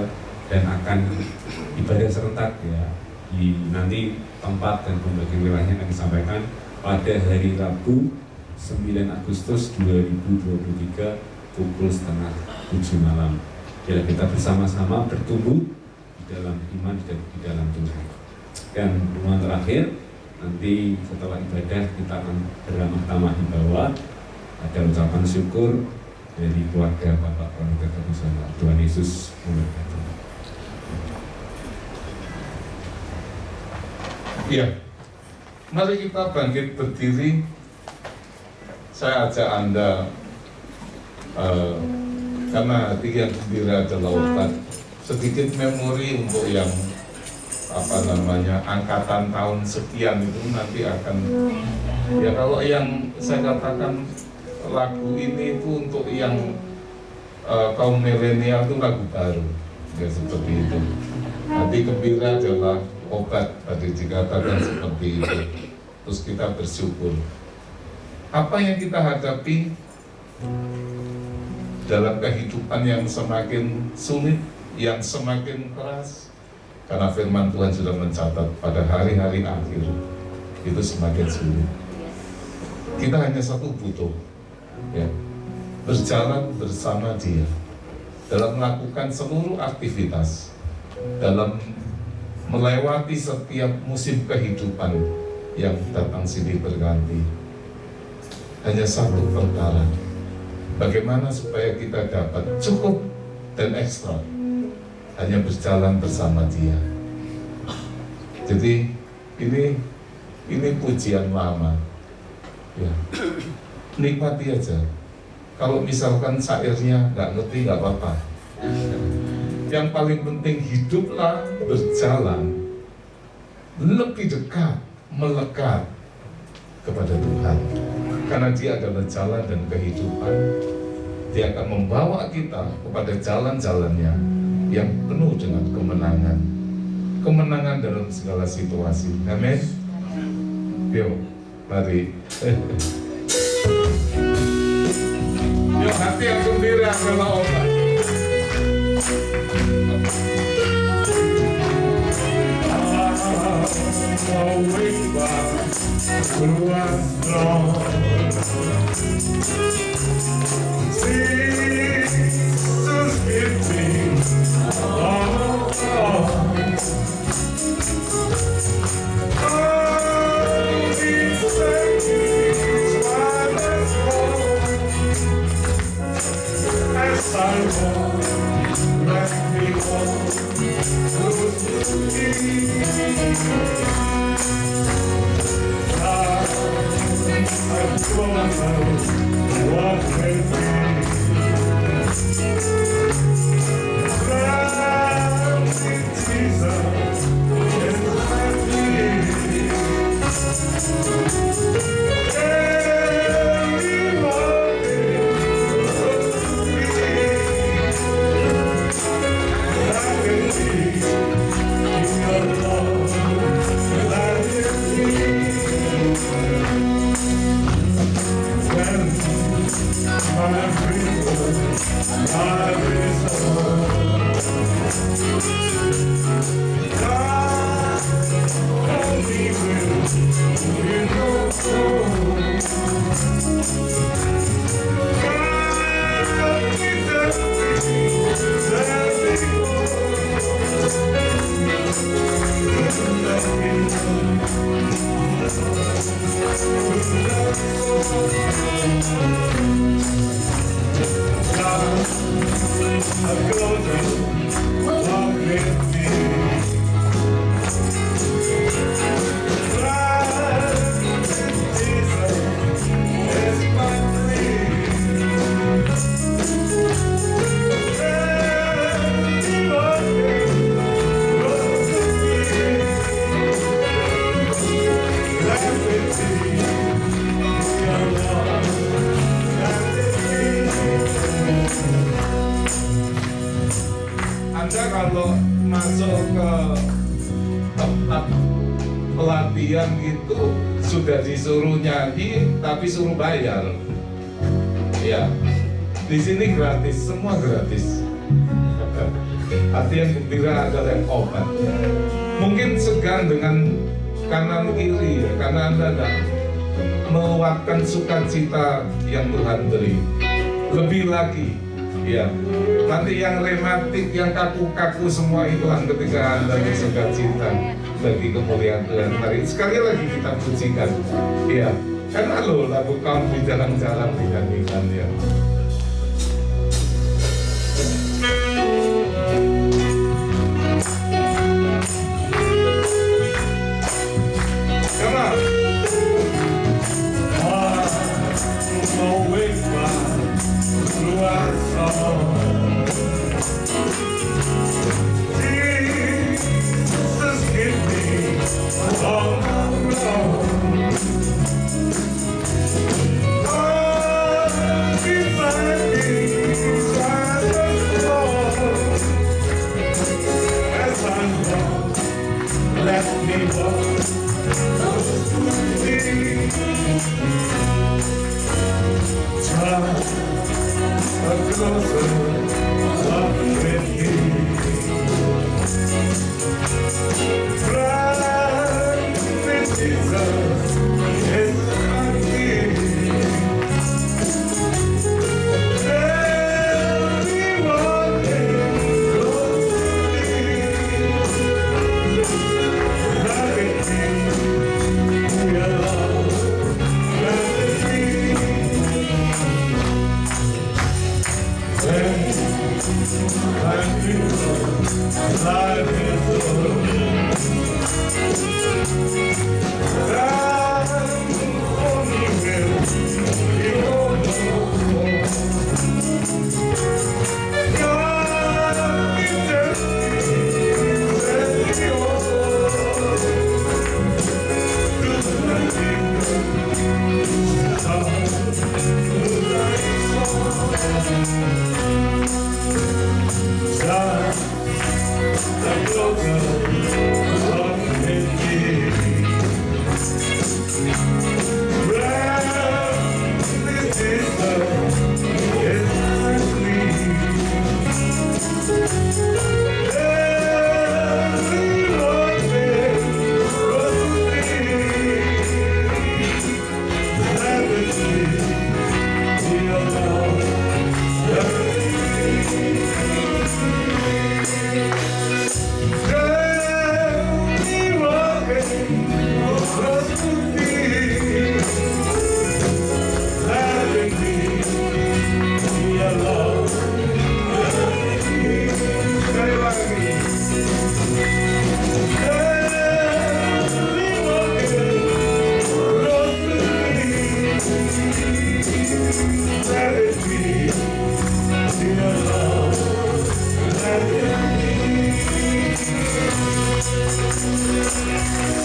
dan akan ibadah serentak, ya. Nanti tempat dan pembagian wilayahnya akan disampaikan pada hari Rabu 9 Agustus 2023 pukul 6:30 malam. Bila kita bersama-sama bertumbuh di dalam iman dan di dalam Tuhan. Dan pengumuman terakhir, nanti setelah ibadah kita akan beramah tamah di bawah. Ada ucapan syukur dari keluarga Bapak Pranita Kabusana. Tuhan Yesus memberkati. Ya, mari kita bangkit berdiri. Saya ajak Anda, karena hati yang gembira adalah obat, sedikit memori untuk yang angkatan tahun sekian itu nanti akan, ya kalau yang saya katakan lagu ini itu untuk yang kaum milenial itu lagu baru. ya seperti itu. Hati gembira adalah obat, tadi dikatakan seperti itu. Terus kita bersyukur. Apa yang kita hadapi dalam kehidupan yang semakin sulit, yang semakin keras, karena firman Tuhan sudah mencatat pada hari-hari akhir itu semakin sulit. Kita hanya satu butuh, ya, berjalan bersama Dia dalam melakukan seluruh aktivitas, dalam melewati setiap musim kehidupan yang datang silih berganti. Hanya satu perkara, bagaimana supaya kita dapat cukup dan ekstra, hanya berjalan bersama Dia. Jadi ini pujian lama, ya, nikmati aja. Kalau misalkan syairnya nggak ngerti, nggak apa-apa. Yang paling penting hiduplah berjalan lebih dekat, melekat kepada Tuhan. Karena Dia adalah jalan dan kehidupan. Dia akan membawa kita kepada jalan-jalannya yang penuh dengan kemenangan. Kemenangan dalam segala situasi. Amin. Yuk, mari. Yuk, hati yang gembira adalah obat. Awake by Tuhan Lord. Jesus give me all these things while as I walk, let me walk with thee. What will be? Jesus is my peace. Every morning, I can see your love, I can see. My people, my God only will you know. God keep us I'm gonna walk with me. Jesus is my dream. Anda kalau masuk ke tempat pelatihan itu sudah disuruh nyanyi tapi suruh bayar. Ya, di sini gratis, semua gratis. Hati yang gembira adalah obat. Mungkin segan dengan kanan kiri ya, karena Anda tidak meluapkan sukacita yang Tuhan beri. Lebih lagi, ya, nanti yang rematik, yang kaku-kaku semua hilang ketika Anda bersukacita bagi kemuliaan Tuhan. Mari sekali lagi kita pujikan, ya, karena lo lagu kamu di jalan-jalan dinyanyikan ya. Jesus Let me walk close to thee. Touch a closer walk with thee. Run with Jesus is my king. Let me walk close to thee. Loving thee, your love, loving thee. When I'm with life is over.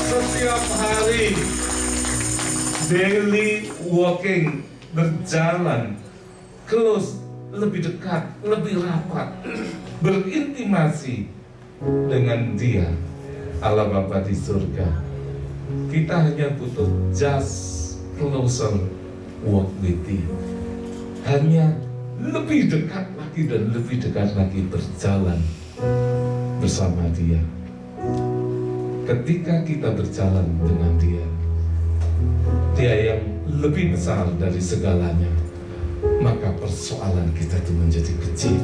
Setiap hari daily walking, berjalan close, lebih dekat, lebih rapat, berintimasi dengan Dia, Allah Bapa di surga. Kita hanya butuh just closer walk with Him. Hanya lebih dekat lagi dan lebih dekat lagi berjalan bersama Dia. Ketika kita berjalan dengan Dia, Dia yang lebih besar dari segalanya, maka persoalan kita itu menjadi kecil.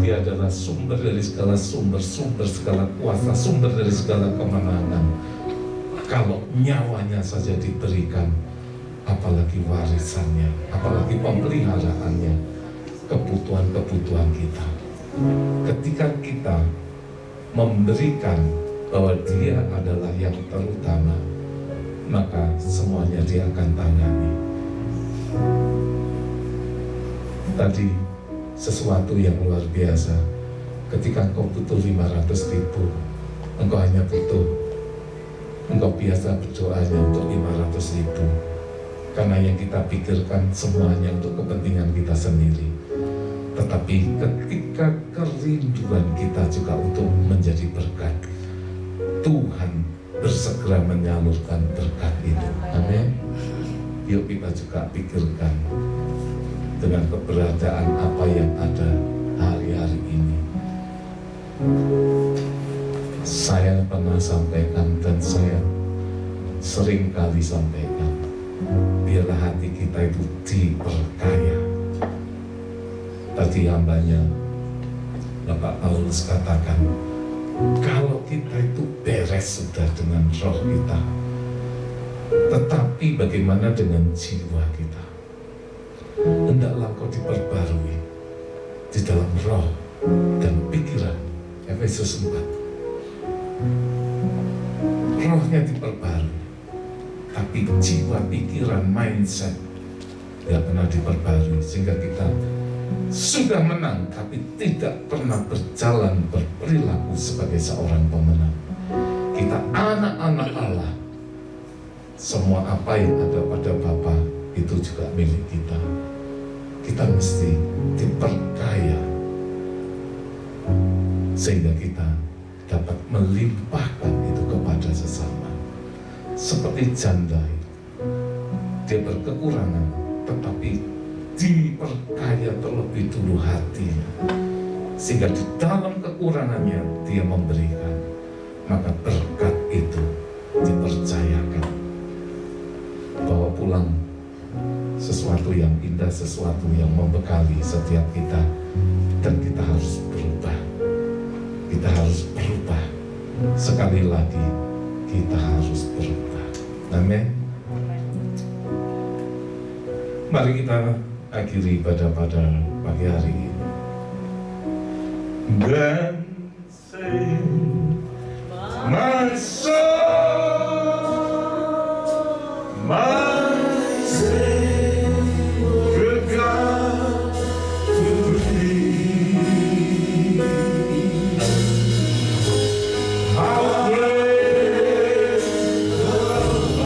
Dia adalah sumber dari segala sumber segala kuasa, sumber dari segala kemenangan. Kalau nyawanya saja diberikan, apalagi warisannya, apalagi pemeliharaannya, kebutuhan-kebutuhan kita. Ketika kita memberikan bahwa Dia adalah yang terutama, maka semuanya Dia akan tangani. Tadi sesuatu yang luar biasa. Ketika engkau butuh 500.000, engkau hanya butuh, engkau biasa berdoanya untuk 500.000, karena yang kita pikirkan semuanya untuk kepentingan kita sendiri. Tetapi ketika kerinduan kita juga untuk menjadi berkat, Tuhan bersegera menyalurkan berkat itu. Amin. Yuk kita juga pikirkan dengan keberadaan apa yang ada hari-hari ini. Saya pernah sampaikan dan saya sering kali sampaikan, biarlah hati kita itu diperkaya. Tadi hambanya Bapak Paulus katakan, kalau kita itu beres sudah dengan roh kita, tetapi bagaimana dengan jiwa kita? Hendaklah kau diperbarui di dalam roh dan pikiran. Efesus 4. Rohnya diperbarui, tapi jiwa, pikiran, mindset tidak pernah diperbarui, sehingga kita sudah menang tapi tidak pernah berjalan berperilaku sebagai seorang pemenang. Kita anak-anak Allah. Semua apa yang ada pada Bapa itu juga milik kita. Kita mesti diperkaya sehingga kita dapat melimpahkan itu kepada sesama. Seperti janda, dia berkekurangan, tetapi diperkaya terlebih dulu hatinya, sehingga di dalam kekurangannya dia memberikan, maka berkat itu dipercayakan, bawa pulang sesuatu yang indah, sesuatu yang membekali setiap kita. Dan kita harus berubah, kita harus berubah. Sekali lagi kita harus berubah. Amin. Mari kita akhiri pada pagi hari ini. Dan say my soul, my Savior God, to Thee. How great Thou art,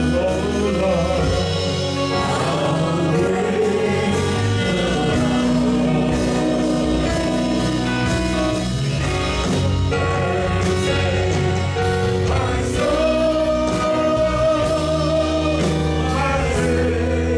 O Lord, how great my soul, my Savior God,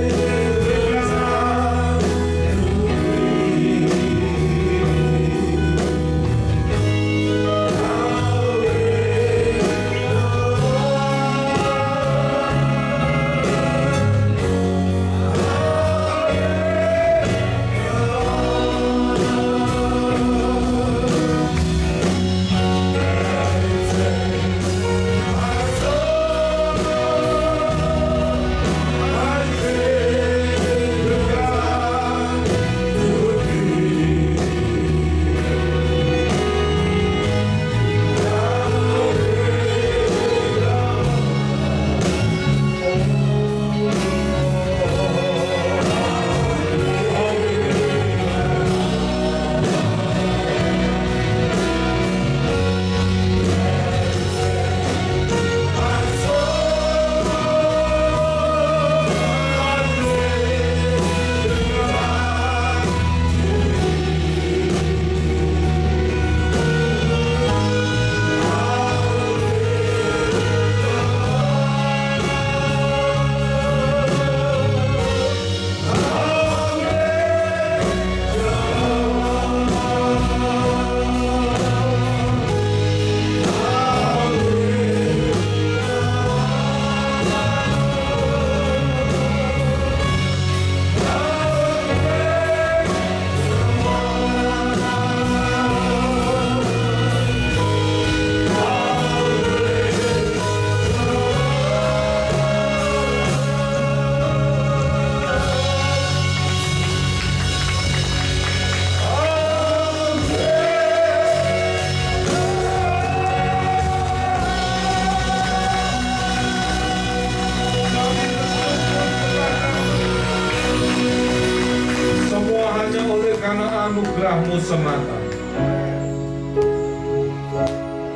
semua hanya oleh karena anugerah-Mu semata.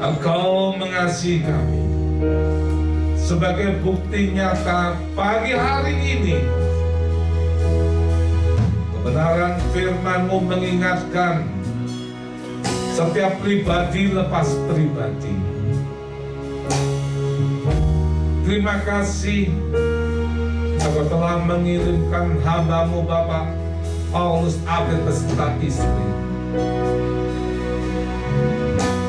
Engkau mengasihi kami. Sebagai bukti nyata pagi hari ini, kebenaran firman-Mu mengingatkan setiap pribadi lepas pribadi. Terima kasih Engkau telah mengirimkan hamba-Mu Bapak Paulus Abed beserta istri.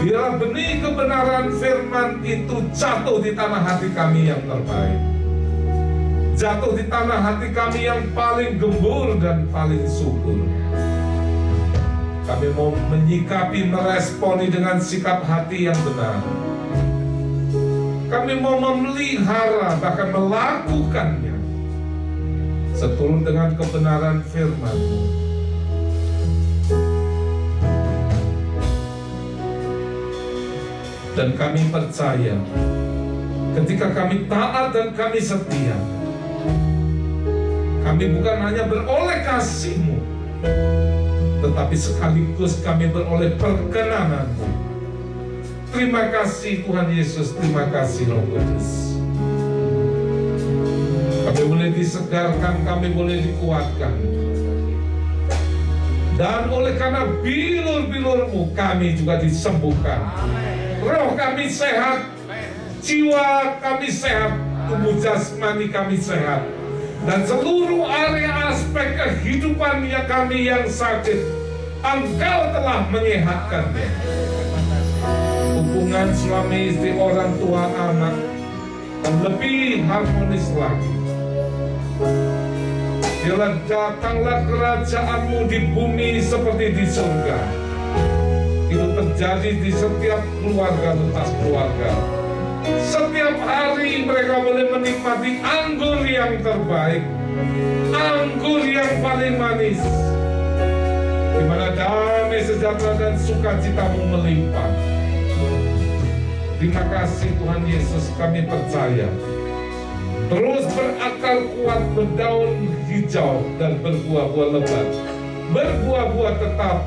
Biar benih kebenaran firman itu jatuh di tanah hati kami yang terbaik, jatuh di tanah hati kami yang paling gembur dan paling subur. Kami mau menyikapi, meresponi dengan sikap hati yang benar. Kami mau memelihara, bahkan melakukannya seturut dengan kebenaran firman-Mu. Dan kami percaya, ketika kami taat dan kami setia, kami bukan hanya beroleh kasih-Mu, tetapi sekaligus kami beroleh perkenanan-Mu. Terima kasih Tuhan Yesus, terima kasih Roh Kudus. Kami boleh disegarkan, kami boleh dikuatkan. Dan oleh karena bilur-bilur-Mu kami juga disembuhkan. Roh kami sehat, jiwa kami sehat, tubuh jasmani kami sehat. Dan seluruh area aspek kehidupan yang kami yang sakit, Engkau telah menyehatkannya. Hubungan suami istri, orang tua anak dan lebih harmonis lagi. Biarlah datanglah kerajaan-Mu di bumi seperti di surga. Itu terjadi di setiap keluarga lepas keluarga. Setiap hari mereka boleh menikmati anggur yang terbaik, anggur yang paling manis, di mana damai sejahtera dan sukacita-Mu melimpah. Terima kasih Tuhan Yesus, kami percaya terus berakar kuat, berdaun hijau dan berbuah-buah lebat, berbuah-buah tetap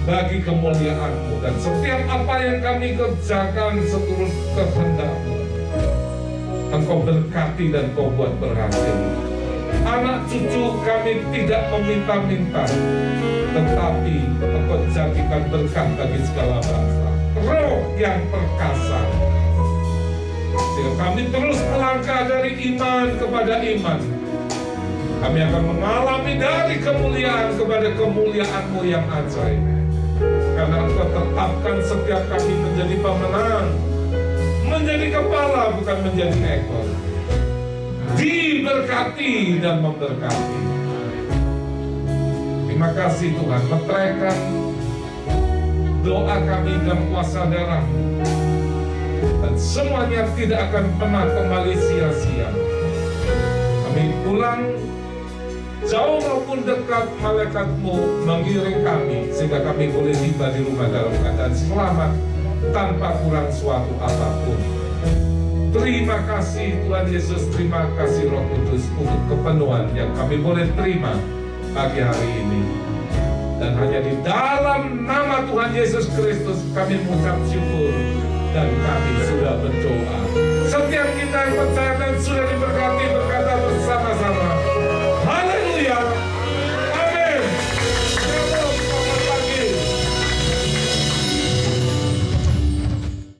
bagi kemuliaan-Mu. Dan setiap apa yang kami kerjakan seturut kehendak-Mu, Engkau berkati dan Kau buat berhasil. Anak cucu kami tidak meminta-minta, tetapi Engkau jadikan berkat bagi segala bangsa. Roh yang perkasa, sehingga kami terus melangkah dari iman kepada iman. Kami akan mengalami dari kemuliaan kepada kemuliaan-Mu yang ajaib. Karena Engkau tetapkan setiap kami menjadi pemenang, menjadi kepala bukan menjadi ekor, diberkati dan memberkati. Terima kasih Tuhan, meteraikan doa kami dan kuasa darah-Mu, dan semuanya tidak akan pernah kembali sia-sia. Kami pulang jauh maupun dekat, malaikat-Mu mengiring kami sehingga kami boleh tiba di rumah dalam keadaan selamat tanpa kurang suatu apapun. Terima kasih Tuhan Yesus, terima kasih Roh Kudus untuk kepenuhan yang kami boleh terima pagi hari ini. Dan hanya di dalam nama Tuhan Yesus Kristus kami mengucap syukur dan kami sudah berdoa. Setiap kita yang percaya dan sudah diberkati